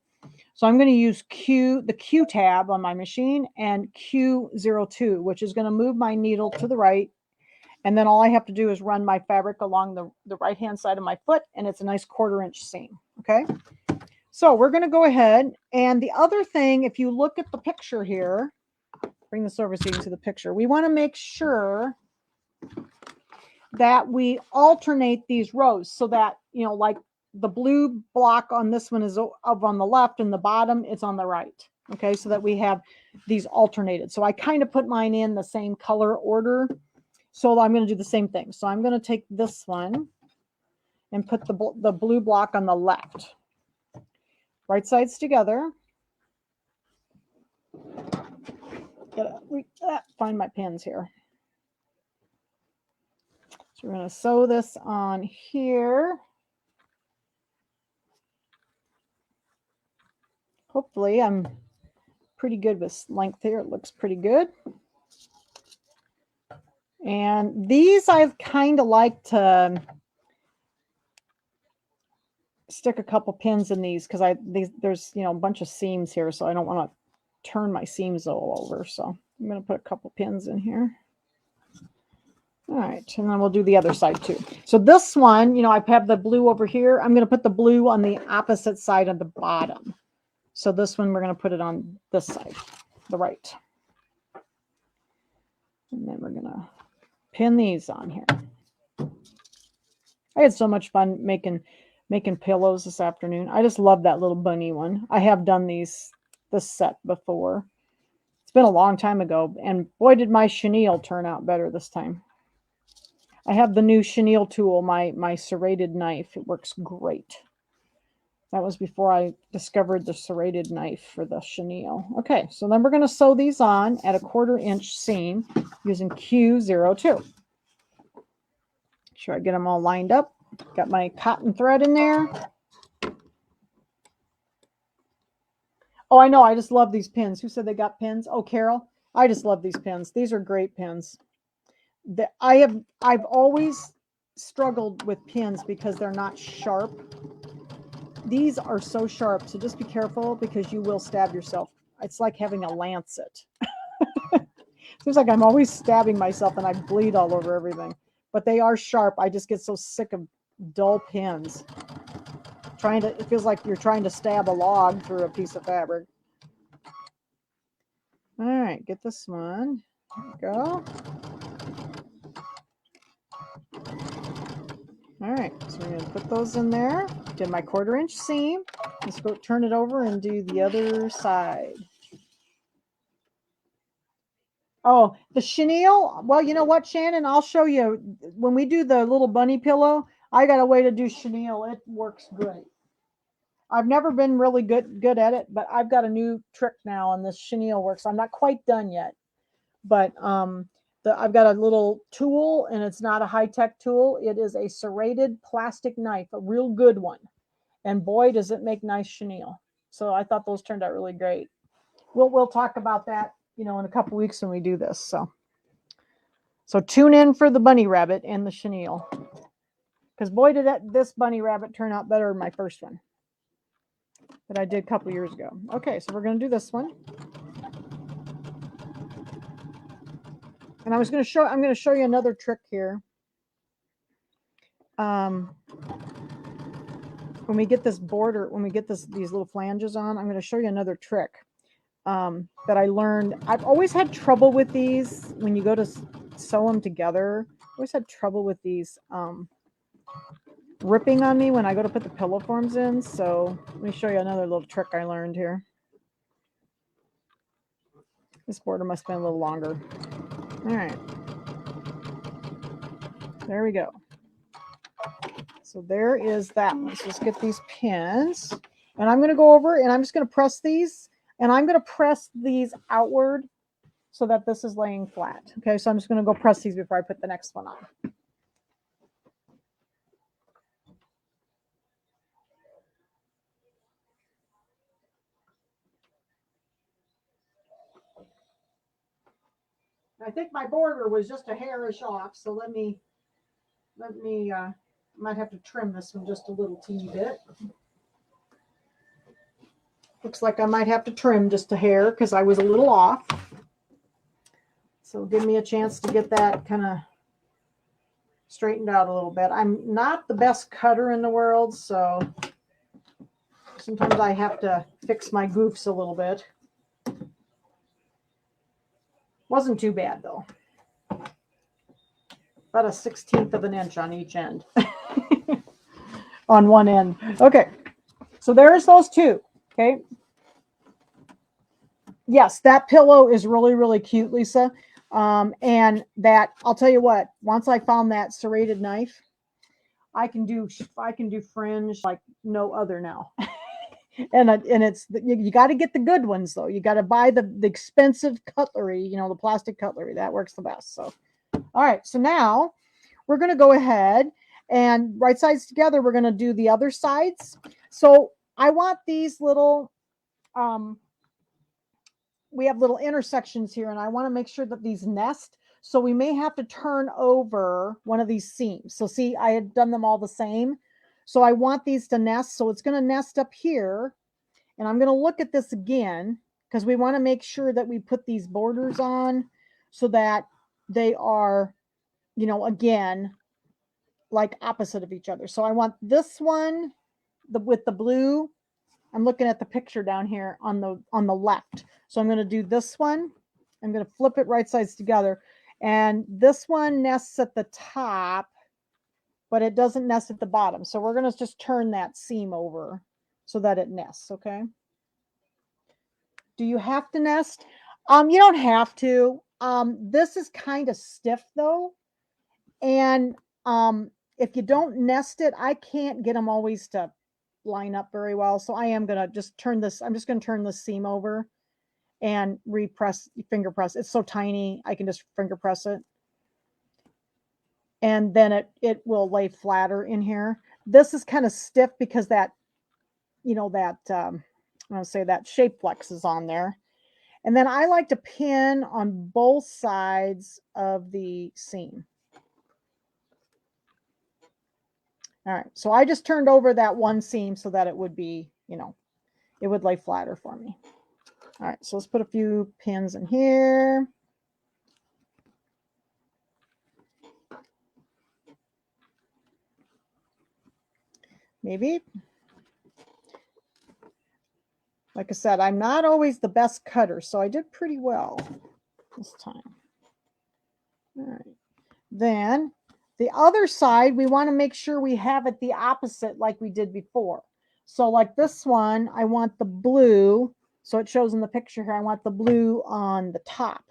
So I'm going to use the Q tab on my machine and Q02, which is going to move my needle to the right. And then all I have to do is run my fabric along the right-hand side of my foot, and it's a nice 1/4 inch seam. Okay. So we're going to go ahead. And the other thing, if you look at the picture here, bring this over so you can see the picture. We want to make sure that we alternate these rows so that, you know, like the blue block on this one is up on the left and the bottom is on the right. Okay. So that we have these alternated. So I kind of put mine in the same color order. So I'm going to do the same thing. So I'm going to take this one and put the blue block on the left. Right sides together. Find my pins here. So we're going to sew this on here. Hopefully I'm pretty good with length here. It looks pretty good. And these I kind of like to stick a couple pins in these because there's, you know, a bunch of seams here, so I don't want to turn my seams all over. So I'm going to put a couple pins in here. All right, and then we'll do the other side too. So this one, you know, I have the blue over here. I'm going to put the blue on the opposite side of the bottom. So this one, we're going to put it on this side, the right. And then we're going to pin these on here. I had so much fun making pillows this afternoon. I just love that little bunny one. I have done this set before. It's been a long time ago, and boy, did my chenille turn out better this time. I have the new chenille tool, my serrated knife. It works great. That was before I discovered the serrated knife for the chenille. Okay, so then we're going to sew these on at a 1/4 inch seam using Q02. Make sure I get them all lined up. Got my cotton thread in there. Oh, I know. I just love these pins. Who said they got pins? Oh, Carol. I just love these pins. These are great pins. I've always struggled with pins because they're not sharp. these are so sharp, so just be careful because you will stab yourself. It's like having a lancet. Seems like I'm always stabbing myself and I bleed all over everything. But they are sharp. I just get so sick of dull pins. It feels like you're trying to stab a log through a piece of fabric. All right, get this one. There we go. All right, so we're going to put those in there. Did my 1/4 inch seam. Let's go turn it over and do the other side. Oh, the chenille. Well, you know what, Shannon? I'll show you. When we do the little bunny pillow, I got a way to do chenille. It works great. I've never been really good at it, but I've got a new trick now, and this chenille works. I'm not quite done yet, but I've got a little tool, and it's not a high-tech tool. It is a serrated plastic knife, a real good one, and boy, does it make nice chenille. So I thought those turned out really great. We'll talk about that, in a couple weeks when we do this. So tune in for the bunny rabbit and the chenille, because boy, did this bunny rabbit turn out better than my first one that I did a couple years ago. Okay, so we're going to do this one. And I'm going to show you another trick here. When we get this border, when we get these little flanges on, I'm going to show you another trick that I learned. I've always had trouble with these when you go to sew them together. I always had trouble with these ripping on me when I go to put the pillow forms in. So let me show you another little trick I learned here. This border must have been a little longer. All right. There we go. So there is that one. So let's get these pins. And I'm going to go over and I'm just going to press these. And I'm going to press these outward so that this is laying flat. Okay, so I'm just going to go press these before I put the next one on. I think my border was just a hairish off, so let me might have to trim this one just a little teeny bit. Looks like I might have to trim just a hair because I was a little off. So give me a chance to get that kind of straightened out a little bit. I'm not the best cutter in the world, so sometimes I have to fix my goofs a little bit. Wasn't too bad though. About a 1/16 of an inch on each end. On one end. Okay, so there's those two. Okay. Yes, that pillow is really, really cute, Lisa. And that, I'll tell you what, once I found that serrated knife, I can do fringe like no other now. and it's, you got to get the good ones though. You got to buy the expensive cutlery, the plastic cutlery that works the best. So, all right. So now we're going to go ahead and right sides together. We're going to do the other sides. So I want these little, we have little intersections here and I want to make sure that these nest. So we may have to turn over one of these seams. So see, I had done them all the same. So I want these to nest. So it's going to nest up here. And I'm going to look at this again because we want to make sure that we put these borders on so that they are, again, like opposite of each other. So I want this one with the blue. I'm looking at the picture down here on the left. So I'm going to do this one. I'm going to flip it right sides together. And this one nests at the top, but it doesn't nest at the bottom. So we're going to just turn that seam over so that it nests, okay? Do you have to nest? You don't have to. This is kind of stiff though. And if you don't nest it, I can't get them always to line up very well. So I am going to just turn this. I'm just going to turn the seam over and finger press. It's so tiny. I can just finger press it. And then it will lay flatter in here. This is kind of stiff because that, I'm going to say that shape flex is on there. And then I like to pin on both sides of the seam. All right, so I just turned over that one seam so that it would be, you know, it would lay flatter for me. All right, so let's put a few pins in here. Maybe. Like I said, I'm not always the best cutter, so I did pretty well this time. All right. Then the other side, we want to make sure we have it the opposite like we did before. So like this one, I want the blue. So it shows in the picture here, I want the blue on the top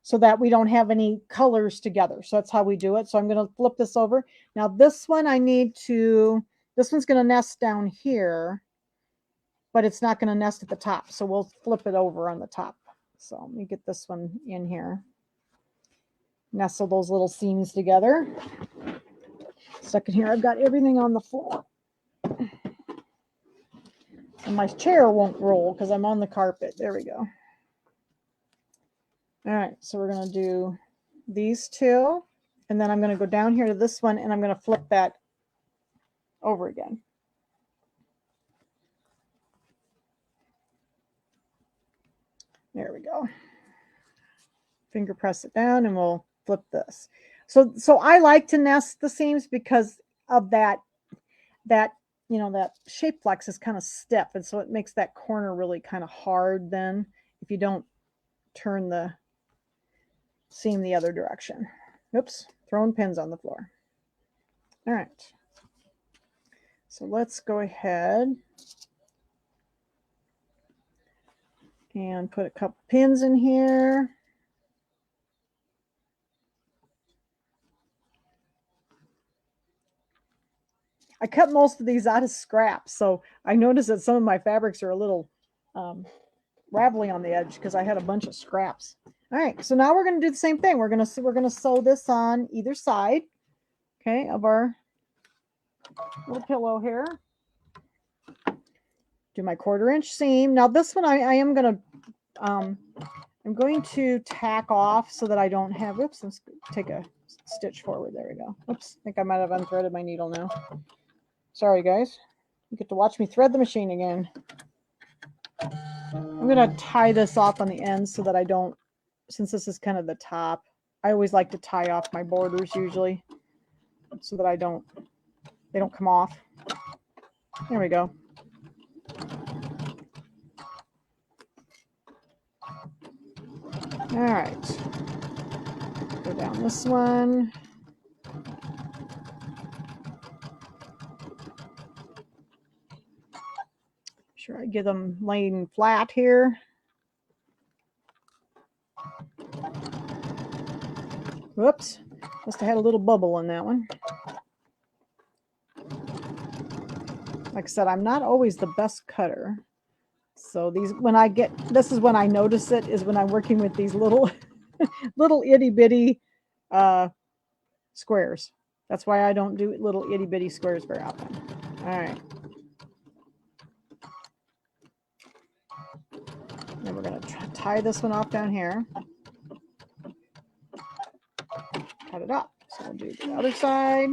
so that we don't have any colors together. So that's how we do it. So I'm going to flip this over. Now this one this one's going to nest down here, but it's not going to nest at the top. So we'll flip it over on the top. So let me get this one in here. Nestle those little seams together. Second here, I've got everything on the floor. And my chair won't roll because I'm on the carpet. There we go. All right, so we're going to do these two. And then I'm going to go down here to this one, and I'm going to flip that over again. There we go. Finger press it down, and we'll flip this. So I like to nest the seams because of that you know, that shape flex is kind of stiff, and so it makes that corner really kind of hard then if you don't turn the seam the other direction. Oops, throwing pins on the floor. All right. So let's go ahead and put a couple pins in here. I cut most of these out of scraps, so I noticed that some of my fabrics are a little ravelly on the edge because I had a bunch of scraps. All right, so now we're going to do the same thing. We're going to sew this on either side, okay, of our little pillow here. Do my 1/4 inch seam. Now this one I am going to I'm going to tack off so that I don't have. Oops, let's take a stitch forward. There we go. Oops, I think I might have unthreaded my needle now. Sorry, guys. You get to watch me thread the machine again. I'm going to tie this off on the end so that I don't, since this is kind of the top, I always like to tie off my borders usually so that they don't come off. There we go. All right. Go down this one. Sure, I get them laying flat here. Whoops, must have had a little bubble in that one. Like I said, I'm not always the best cutter. So these, this is when I notice it, is when I'm working with these little, little itty bitty squares. That's why I don't do little itty bitty squares very often. All right. Then we're going to tie this one off down here. Cut it up. So we'll do the other side.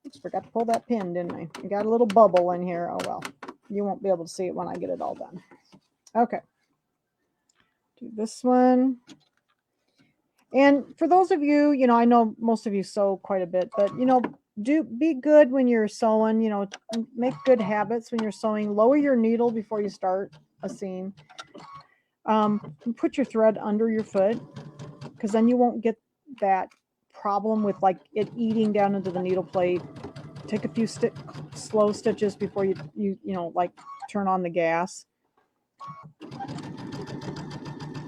Oops, forgot to pull that pin, didn't I? I got a little bubble in here. Oh well, you won't be able to see it when I get it all done. Okay. Do this one. And for those of you, you know, I know most of you sew quite a bit, but you know, be good when you're sewing, you know, make good habits when you're sewing. Lower your needle before you start a seam. Put your thread under your foot, because then you won't get that problem with like it eating down into the needle plate. Take a few slow stitches before you know, like turn on the gas.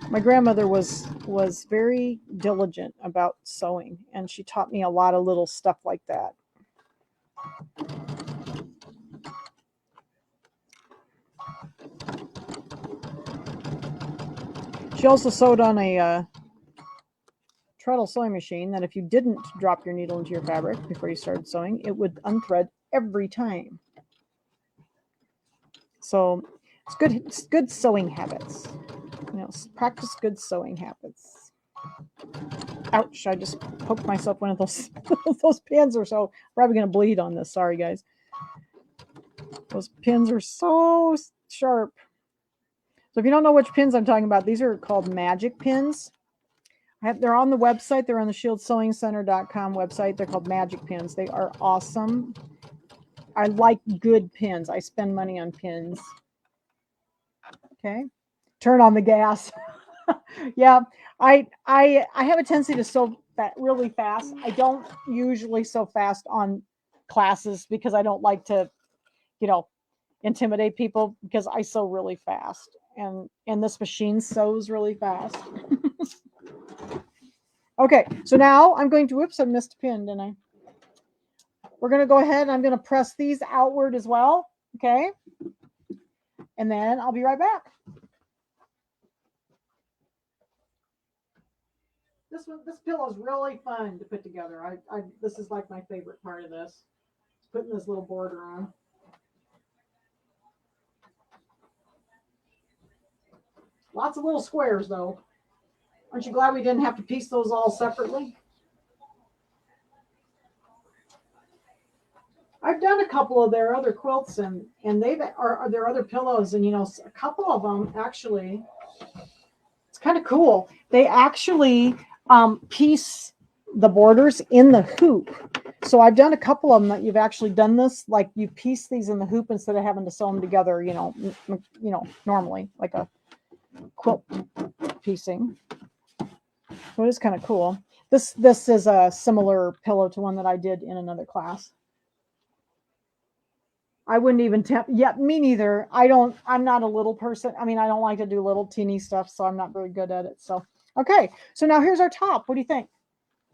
My grandmother was very diligent about sewing, and she taught me a lot of little stuff like that. She also sewed on a treadle sewing machine that if you didn't drop your needle into your fabric before you started sewing, it would unthread every time. So it's good sewing habits. You know, practice good sewing habits. Ouch, I just poked myself one of those. Those pins are so probably going to bleed on this. Sorry, guys. Those pins are so sharp. So if you don't know which pins I'm talking about, these are called magic pins. They're on the website. They're on the ShieldSewingCenter.com website. They're called magic pins. They are awesome. I like good pins. I spend money on pins. Okay. Turn on the gas. Yeah, I have a tendency to sew really fast. I don't usually sew fast on classes because I don't like to, intimidate people because I sew really fast. And this machine sews really fast. Okay, so now I'm going to, whoops, I missed a pin, didn't I? We're going to go ahead and I'm going to press these outward as well. Okay. And then I'll be right back. This pillow is really fun to put together. This is like my favorite part of this. It's putting this little border on. Lots of little squares though. Aren't you glad we didn't have to piece those all separately? I've done a couple of their other quilts and they've are their other pillows, and a couple of them actually, it's kind of cool. They actually piece the borders in the hoop. So I've done a couple of them that you've actually done this, like you piece these in the hoop instead of having to sew them together, normally like a quilt piecing. So it is kind of cool. This is a similar pillow to one that I did in another class. I wouldn't even me neither. I'm not a little person. I mean, I don't like to do little teeny stuff, so I'm not very good at it. So, okay. So now here's our top. What do you think?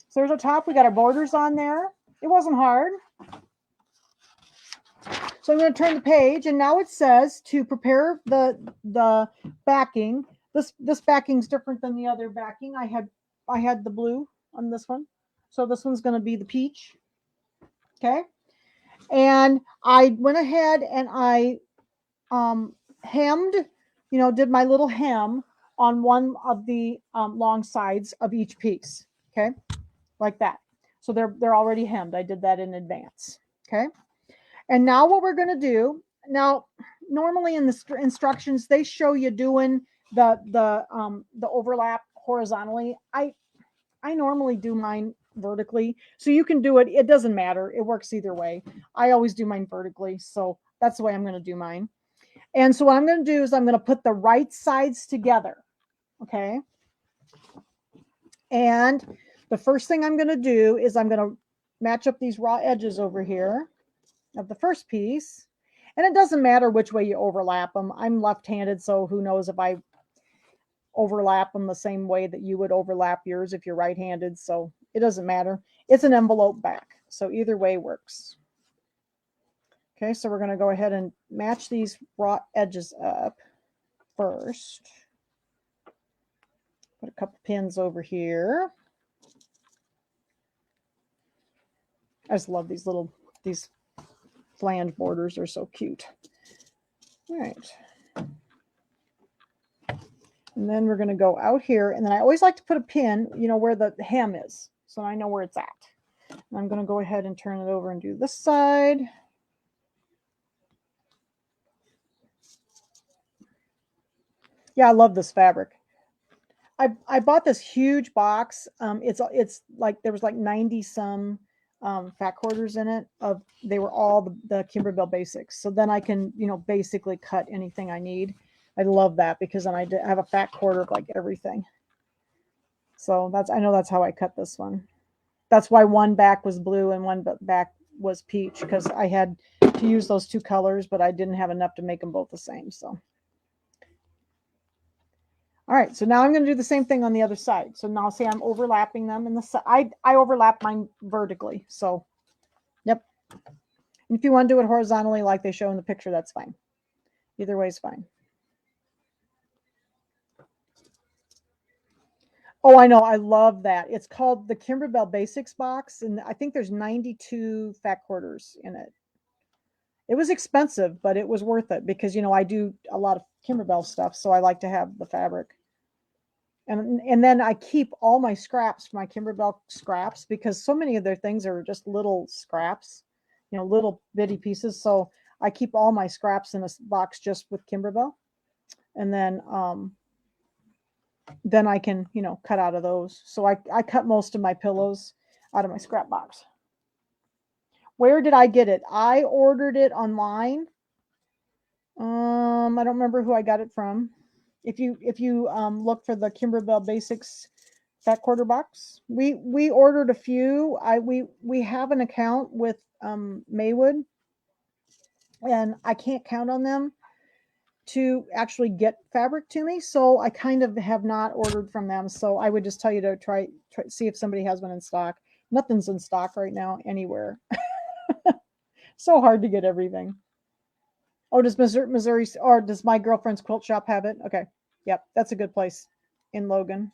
So there's our top. We got our borders on there. It wasn't hard. So I'm going to turn the page, and now it says to prepare the backing. This backing is different than the other backing. I had the blue on this one. So this one's going to be the peach. Okay. And I went ahead and I hemmed, did my little hem on one of the long sides of each piece. Okay. Like that. So they're already hemmed. I did that in advance. Okay. And now what we're going to do, now normally in the instructions, they show you doing the overlap horizontally. I normally do mine vertically, so you can do it. It doesn't matter. It works either way. I always do mine vertically, so that's the way I'm going to do mine. And so what I'm going to do is I'm going to put the right sides together. Okay. And the first thing I'm going to do is I'm going to match up these raw edges over here of the first piece. And it doesn't matter which way you overlap them. I'm left-handed, so who knows if I overlap them the same way that you would overlap yours if you're right-handed. So it doesn't matter. It's an envelope back, so either way works. Okay, so we're going to go ahead and match these raw edges up first. Put a couple pins over here. I just love these flange borders. Are so cute. All right. And then we're going to go out here, and then I always like to put a pin, where the hem is, so I know where it's at. And I'm going to go ahead and turn it over and do this side. Yeah, I love this fabric. I bought this huge box. It's like there was like 90 some fat quarters in it. They were all the Kimberbell basics. So then I can basically cut anything I need. I love that because then I have a fat quarter of like everything. So I know that's how I cut this one. That's why one back was blue and one back was peach, because I had to use those two colors, but I didn't have enough to make them both the same. So. All right, so now I'm going to do the same thing on the other side. So now see, I'm overlapping them in the side. I overlap mine vertically. So, yep. And if you want to do it horizontally like they show in the picture, that's fine. Either way is fine. Oh, I know. I love that. It's called the Kimberbell Basics box, and I think there's 92 fat quarters in it. It was expensive, but it was worth it because, I do a lot of Kimberbell stuff, so I like to have the fabric. And then I keep all my scraps, my Kimberbell scraps, because so many of their things are just little scraps, you know, little bitty pieces. So I keep all my scraps in a box just with Kimberbell. And then I can, you know, cut out of those. So I cut most of my pillows out of my scrap box. Where did I get it? I ordered it online. I don't remember who I got it from. If you look for the Kimberbell Basics fat quarter box, we ordered a few. We have an account with Maywood, and I can't count on them to actually get fabric to me, so I kind of have not ordered from them. So I would just tell you to try see if somebody has one in stock. Nothing's in stock right now anywhere. So hard to get everything. Oh, does Missouri, or does my girlfriend's quilt shop have it? Okay. Yep, that's a good place in Logan.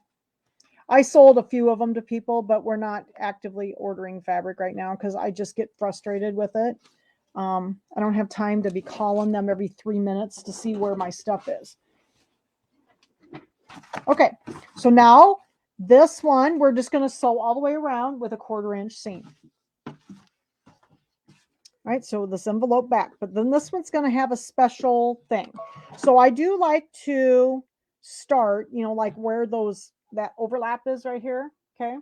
I sold a few of them to people, but we're not actively ordering fabric right now because I just get frustrated with it. I don't have time to be calling them every 3 minutes to see where my stuff is. Okay, so now this one, we're just going to sew all the way around with a 1/4 inch seam. All right, so this envelope back, but then this one's going to have a special thing. So I do like to start, you know, like where that overlap is right here. Okay.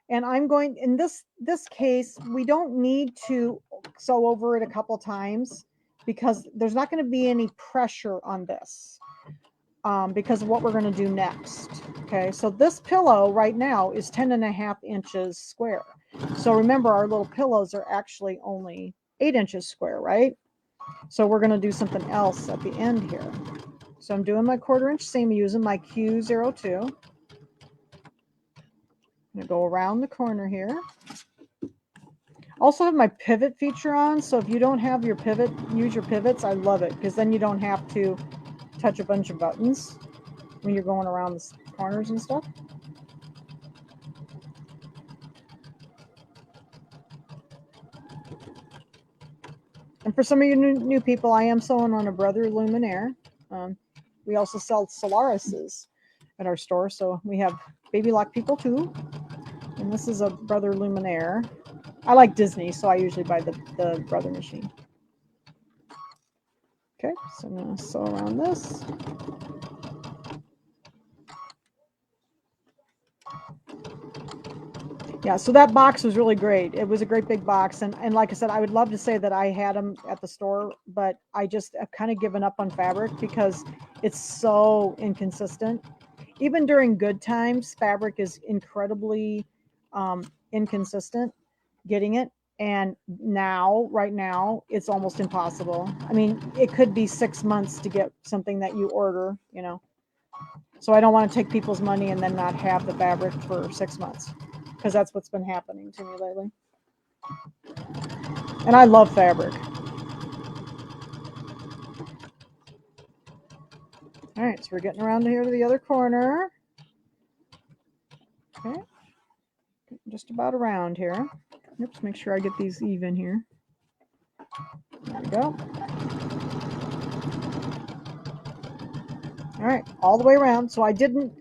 And I'm going, in this case, we don't need to sew over it a couple times because there's not going to be any pressure on this because of what we're going to do next. Okay, so this pillow right now is 10.5 inches square. So remember, our little pillows are actually only 8 inches square, right? So we're going to do something else at the end here. So I'm doing my 1/4 inch seam using my Q02. I'm going to go around the corner here. Also have my pivot feature on, so if you don't have your pivot, use your pivots. I love it because then you don't have to touch a bunch of buttons when you're going around the corners and stuff. And for some of you new people, I am sewing on a Brother Luminaire. We also sell Solarises at our store, so we have baby lock people too. And this is a Brother Luminaire. I like Disney, so I usually buy the Brother machine. Okay, so I'm going to sew around this. Yeah, so that box was really great. It was a great big box. And like I said, I would love to say that I had them at the store, but I just have kind of given up on fabric because it's so inconsistent. Even during good times, fabric is incredibly inconsistent getting it. And now, right now, it's almost impossible. I mean, it could be 6 months to get something that you order, you know. So I don't want to take people's money and then not have the fabric for 6 months, because that's what's been happening to me lately. And I love fabric. All right, so we're getting around here to the other corner. Okay, just about around here. Oops, make sure I get these even here. There we go. All right, all the way around. So I didn't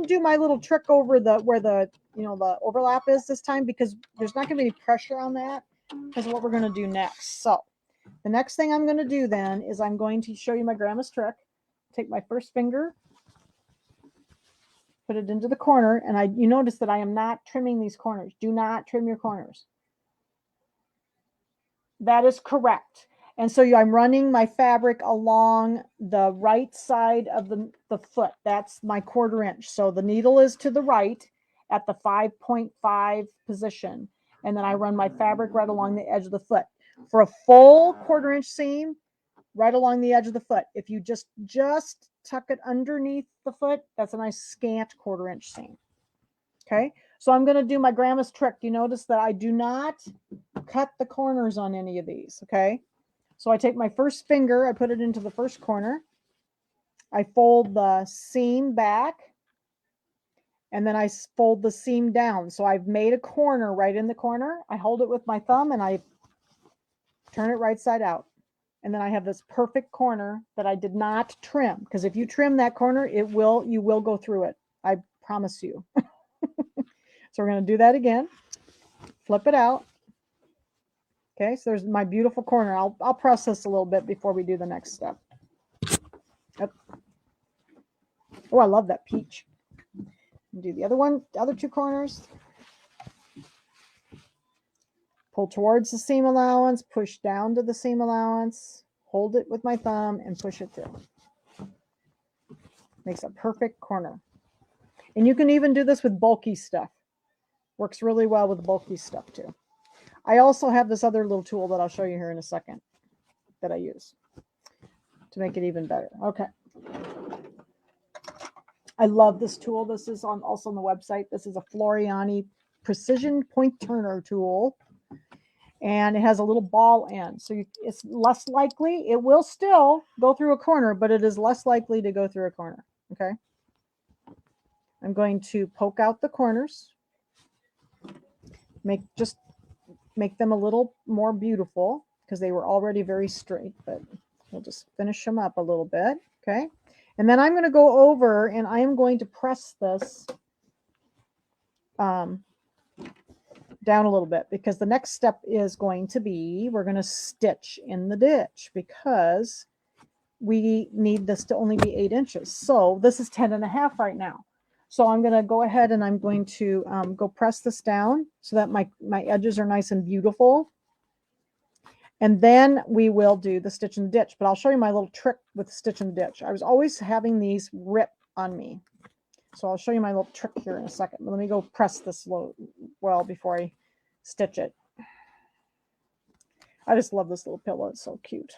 do my little trick over where the the overlap is this time, because there's not going to be any pressure on that because of what we're going to do next. So the next thing I'm going to do then is I'm going to show you my grandma's trick. Take my first finger, put it into the corner, and you notice that I am not trimming these corners. Do not trim your corners. That is correct. And so I'm running my fabric along the right side of the foot. That's my 1/4 inch. So the needle is to the right at the 5.5 position. And then I run my fabric right along the edge of the foot. For a full 1/4 inch seam, right along the edge of the foot. If you just tuck it underneath the foot, that's a nice scant 1/4 inch seam. Okay, so I'm going to do my grandma's trick. You notice that I do not cut the corners on any of these. Okay, so I take my first finger, I put it into the first corner, I fold the seam back, and then I fold the seam down. So I've made a corner right in the corner. I hold it with my thumb and I turn it right side out. And then I have this perfect corner that I did not trim, because if you trim that corner, you will go through it. I promise you. So we're going to do that again. Flip it out. Okay, so there's my beautiful corner. I'll press this a little bit before we do the next step. Yep. Oh, I love that peach. Do the other two corners. Pull towards the seam allowance, push down to the seam allowance, hold it with my thumb, and push it through. Makes a perfect corner. And you can even do this with bulky stuff. Works really well with bulky stuff too. I also have this other little tool that I'll show you here in a second that I use to make it even better. Okay. I love this tool. This is also on the website. This is a Floriani precision point turner tool. And it has a little ball end. So it's less likely. It will still go through a corner, but it is less likely to go through a corner. Okay. I'm going to poke out the corners. Make them a little more beautiful because they were already very straight, but we'll just finish them up a little bit. Okay. And then I'm going to go over and I am going to press this down a little bit because the next step is going to be, we're going to stitch in the ditch because we need this to only be 8 inches. So this is 10.5 right now. So I'm going to go ahead and I'm going to go press this down so that my edges are nice and beautiful. And then we will do the stitch in the ditch. But I'll show you my little trick with stitch in the ditch. I was always having these rip on me. So I'll show you my little trick here in a second. But let me go press this well before I stitch it. I just love this little pillow. It's so cute.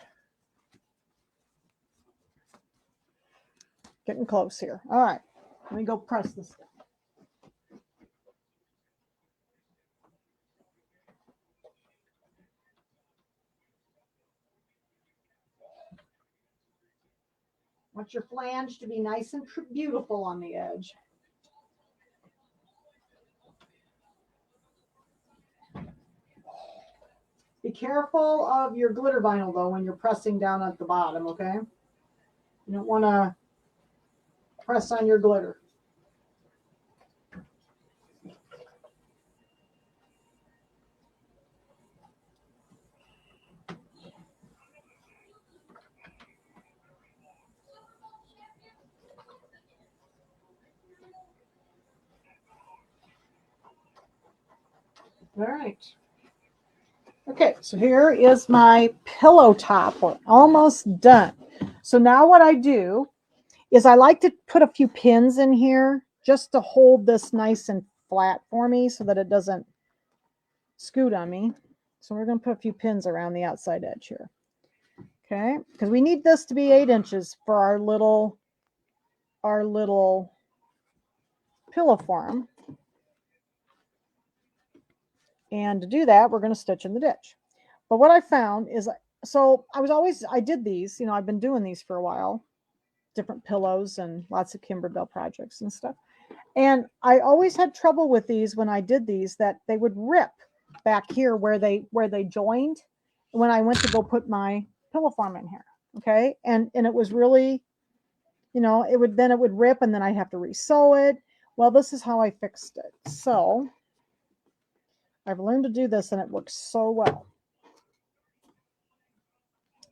Getting close here. All right. Let me go press this down. Want your flange to be nice and beautiful on the edge. Be careful of your glitter vinyl though when you're pressing down at the bottom, okay? You don't want to press on your glitter. All right. Okay, so here is my pillow top. We're almost done. So now what I do is I like to put a few pins in here just to hold this nice and flat for me so that it doesn't scoot on me. So we're going to put a few pins around the outside edge here. Okay, because we need this to be 8 inches for our little pillow form. And to do that, we're going to stitch in the ditch. But what I found is, so I did these, I've been doing these for a while, different pillows and lots of Kimberbell projects and stuff. And I always had trouble with these when I did these, that they would rip back here where they joined when I went to go put my pillow form in here. Okay. And it was really, it would rip and then I'd have to re-sew it. Well, this is how I fixed it. So I've learned to do this and it works so well.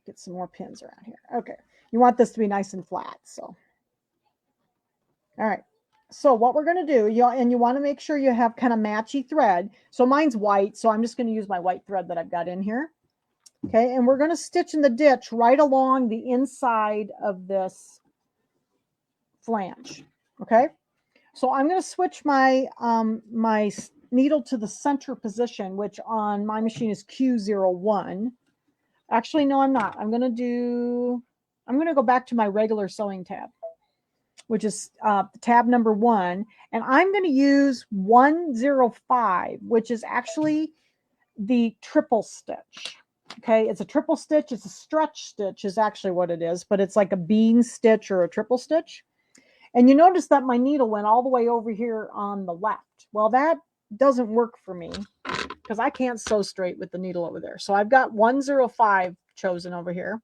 Get some more pins around here. Okay. You want this to be nice and flat. So, all right. So what we're going to do, you want to make sure you have kind of matchy thread. So mine's white. So I'm just going to use my white thread that I've got in here. Okay. And we're going to stitch in the ditch right along the inside of this flange. Okay. So I'm going to switch my, my needle to the center position, which on my machine is Q01. Actually, no, I'm not. I'm going to go back to my regular sewing tab, which is tab number 1. And I'm going to use 105, which is actually the triple stitch. Okay. It's a triple stitch. It's a stretch stitch is actually what it is, but it's like a bean stitch or a triple stitch. And you notice that my needle went all the way over here on the left. Well, that doesn't work for me because I can't sew straight with the needle over there. So I've got 105 chosen over here.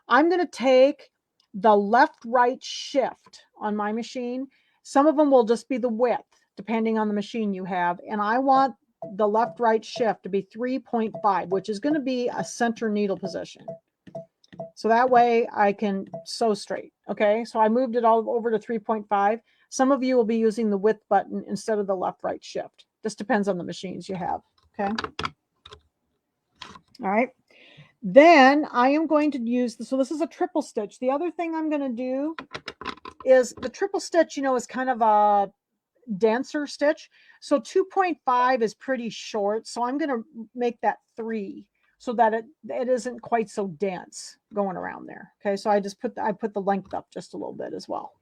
I'm going to take the left-right shift on my machine. Some of them will just be the width, depending on the machine you have. And I want the left-right shift to be 3.5, which is going to be a center needle position. So that way I can sew straight. Okay, so I moved it all over to 3.5. Some of you will be using the width button instead of the left-right shift. Just depends on the machines you have. Okay. All right. Then I am going to use this. So this is a triple stitch. The other thing I'm going to do is the triple stitch, you know, is kind of a denser stitch. So 2.5 is pretty short. So I'm going to make that 3 so that it isn't quite so dense going around there. Okay. So I put the length up just a little bit as well.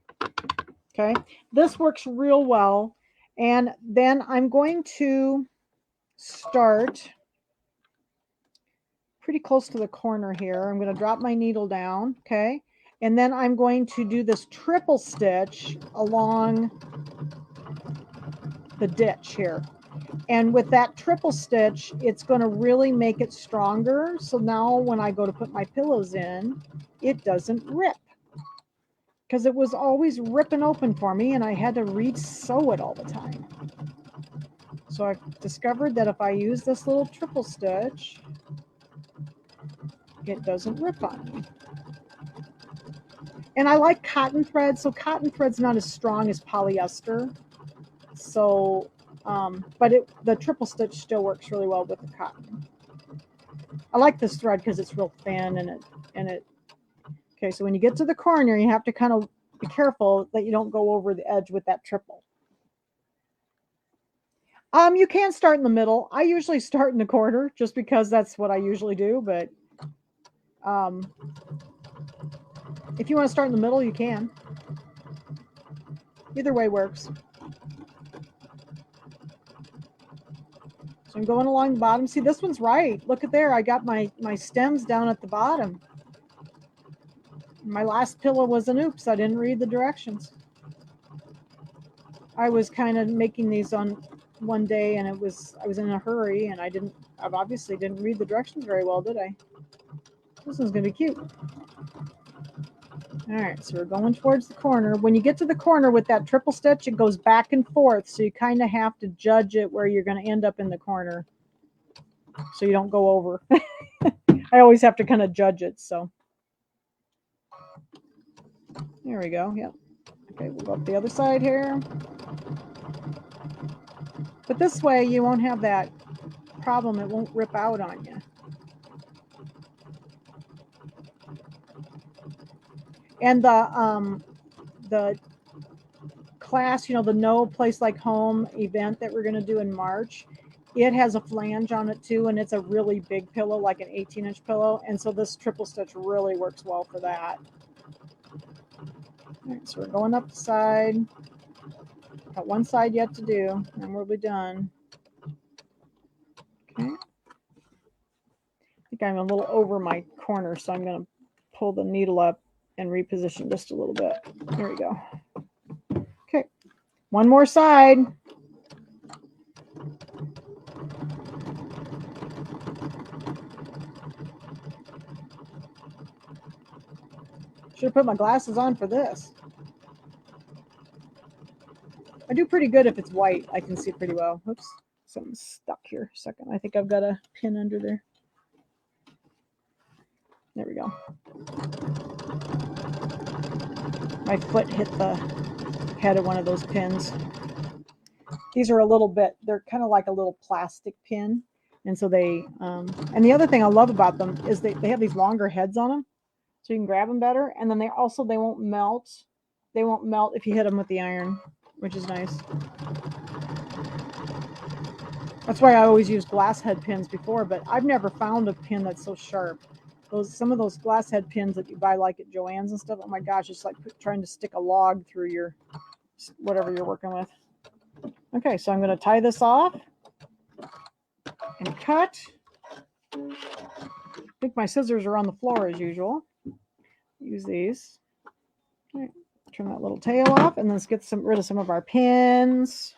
Okay. This works real well. And then I'm going to start pretty close to the corner here. I'm going to drop my needle down. Okay. And then I'm going to do this triple stitch along the ditch here. And with that triple stitch, it's going to really make it stronger. So now when I go to put my pillows in, it doesn't rip. Because it was always ripping open for me and I had to re-sew it all the time. So I've discovered that if I use this little triple stitch, it doesn't rip on me. And I like cotton thread, so cotton thread's not as strong as polyester. So, but the triple stitch still works really well with the cotton. I like this thread because it's real thin and it. Okay, so when you get to the corner, you have to kind of be careful that you don't go over the edge with that triple. You can start in the middle. I usually start in the corner just because that's what I usually do, but if you want to start in the middle, you can. Either way works. So I'm going along the bottom. See, this one's right. Look at there. I got my stems down at the bottom. My last pillow was an oops. I didn't read the directions. I was kind of making these on one day and I was in a hurry and I obviously didn't read the directions very well, did I? This one's going to be cute. All right, so we're going towards the corner. When you get to the corner with that triple stitch, it goes back and forth. So you kind of have to judge it where you're going to end up in the corner so you don't go over. I always have to kind of judge it. So there we go. Yep. Okay, we'll go up the other side here. But this way you won't have that problem. It won't rip out on you. And the class, you know, the No Place Like Home event that we're going to do in March, it has a flange on it too, and it's a really big pillow, like an 18-inch pillow. And so this triple stitch really works well for that. All right, so we're going up the side. Got one side yet to do, and we'll be done. Okay. I think I'm a little over my corner, so I'm going to pull the needle up and reposition just a little bit. There we go. Okay, one more side. Should have put my glasses on for this. I do pretty good if it's white. I can see pretty well. Oops, something's stuck here. A second. I think I've got a pin under there. There we go. My foot hit the head of one of those pins. These are a little bit, they're kind of like a little plastic pin. And so they, and the other thing I love about them is they have these longer heads on them. So you can grab them better. And then they won't melt. They won't melt if you hit them with the iron, which is nice. That's why I always use glass head pins before, but I've never found a pin that's so sharp. Some of those glass head pins that you buy like at Joann's and stuff, oh my gosh, it's like trying to stick a log through your whatever you're working with. Okay, so I'm going to tie this off and cut. I think my scissors are on the floor as usual. Use these. All right, turn that little tail off, and let's get rid of some of our pins.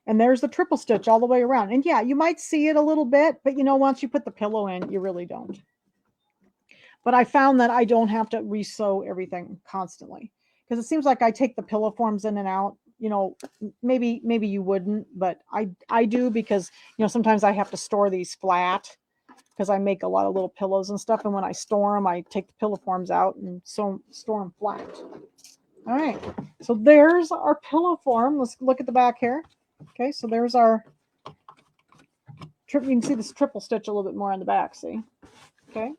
And there's the triple stitch all the way around. And yeah, you might see it a little bit, but you know, once you put the pillow in, you really don't. But I found that I don't have to re-sew everything constantly. because it seems like I take the pillow forms in and out. You know, maybe you wouldn't, but I do, because, you know, sometimes I have to store these flat because I make a lot of little pillows and stuff. And when I store them, I take the pillow forms out and store them flat. All right. So there's our pillow form. Let's look at the back here. Okay. So there's our trip. You can see this triple stitch a little bit more on the back. See? Okay.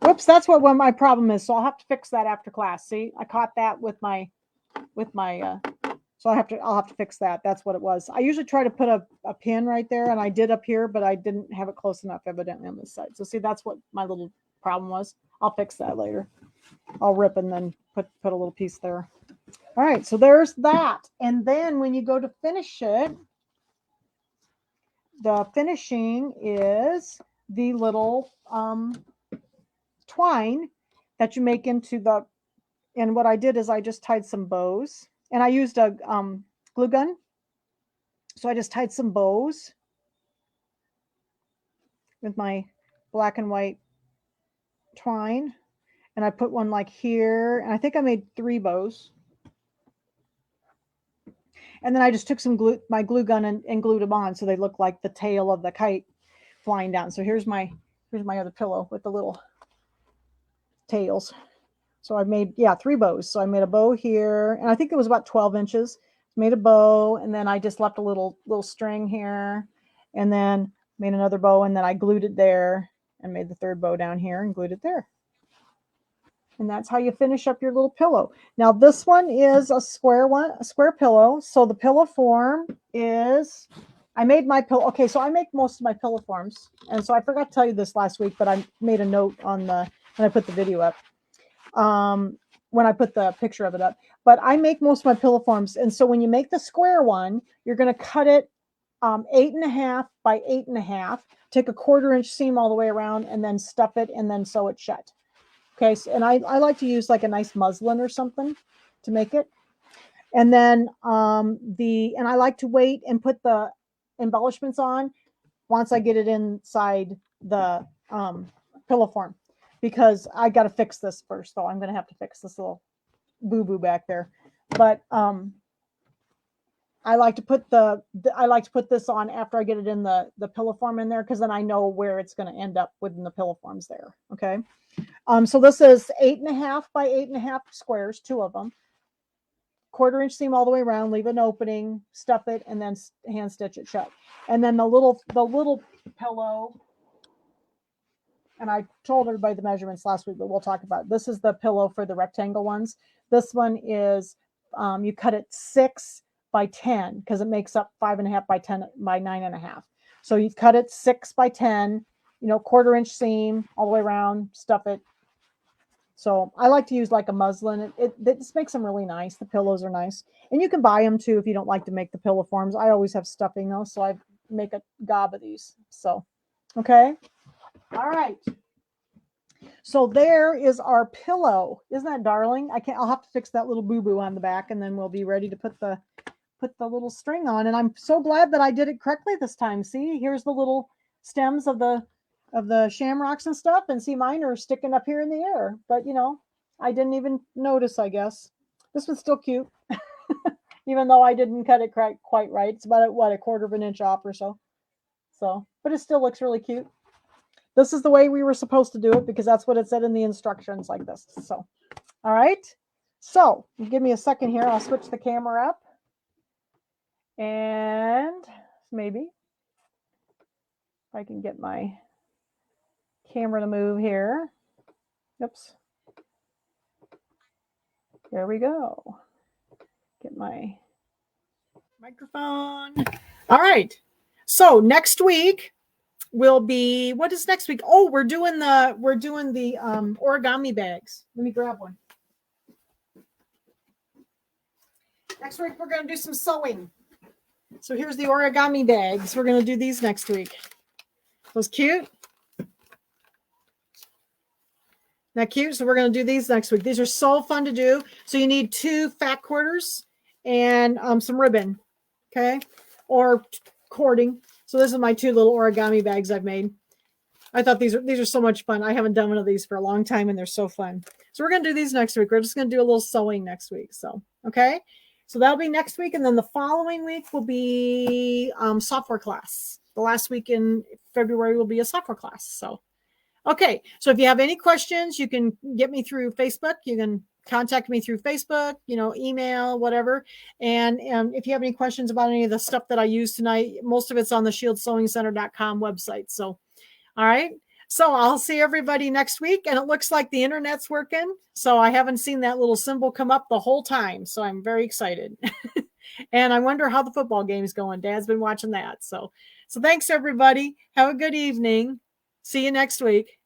Whoops. That's what my problem is. So I'll have to fix that after class. See, I caught that with my, so I'll have to fix that. That's what it was. I usually try to put a pin right there, and I did up here, but I didn't have it close enough evidently on this side. So see, that's what my little problem was. I'll fix that later. I'll rip and then put a little piece there. All right, so there's that. And then when you go to finish it, the finishing is the little twine that you make into the, and what I did is I just tied some bows, and I used a glue gun. So I just tied some bows with my black and white twine, and I put one like here, and I think I made 3 bows. And then I just took my glue gun and glued them on so they look like the tail of the kite flying down. So here's my other pillow with the little tails. So I made, 3 bows. So I made a bow here, and I think it was about 12 inches. Made a bow, and then I just left a little string here, and then made another bow, and then I glued it there and made the 3rd bow down here and glued it there. And that's how you finish up your little pillow. Now this one is a square pillow. So the pillow form is, I made my pillow. Okay, so I make most of my pillow forms. And so I forgot to tell you this last week, but I made a note on when I put the video up. When I put the picture of it up. But I make most of my pillow forms. And so when you make the square one, you're going to cut it 8.5 by 8.5. Take a 1/4 inch seam all the way around, and then stuff it and then sew it shut. Okay, so, and I like to use like a nice muslin or something to make it. And then and I like to wait and put the embellishments on once I get it inside the pillow form, because I got to fix this first. So I'm going to have to fix this little boo-boo back there. But I like to put this on after I get it in the pillow form in there, because then I know where it's going to end up within the pillow forms there. Okay. So this is 8.5 by 8.5 squares, 2 of them. 1/4 inch seam all the way around, leave an opening, stuff it, and then hand stitch it shut. And then the little pillow, and I told everybody the measurements last week, but we'll talk about it. This is the pillow for the rectangle ones. This one is, you cut it 6 by 10, because it makes up 5.5 by 10 by 9.5. So you cut it 6 by 10, 1/4 inch seam all the way around, stuff it. So I like to use like a muslin. It just makes them really nice. The pillows are nice. And you can buy them too if you don't like to make the pillow forms. I always have stuffing though, so I make a gob of these. So, okay. All right. So there is our pillow. Isn't that darling? I'll have to fix that little boo-boo on the back, and then we'll be ready to put the little string on. And I'm so glad that I did it correctly this time. See, here's the little stems of the shamrocks and stuff, and see, mine are sticking up here in the air, but I didn't even notice. I guess this one's still cute. Even though I didn't cut it quite right. It's about what, 1/4 inch off or so, but it still looks really cute. This is the way we were supposed to do it, because that's what it said in the instructions, like this. So all right, so give me a second here. I'll switch the camera up, and maybe if I can get my camera to move here. Oops. There we go. Get my microphone. All right. So next week will be, what is next week? Oh, we're doing the origami bags. Let me grab one. Next week we're going to do some sewing. So here's the origami bags. We're going to do these next week. Those cute? That cute? So we're going to do these next week. These are so fun to do. So you need 2 fat quarters and some ribbon, okay, or cording. So this is my 2 little origami bags I've made. I thought these are so much fun. I haven't done one of these for a long time, and they're so fun. So we're gonna do these next week. We're just gonna do a little sewing next week. So okay, so that'll be next week, and then the following week will be software class. The last week in February will be a software class. So okay, so if you have any questions, you can get me through Facebook. You can contact me through Facebook, email, whatever. And if you have any questions about any of the stuff that I used tonight, most of it's on the shieldsewingcenter.com website. So all right. So I'll see everybody next week. And it looks like the internet's working. So I haven't seen that little symbol come up the whole time. So I'm very excited. And I wonder how the football game's going. Dad's been watching that. So thanks, everybody. Have a good evening. See you next week.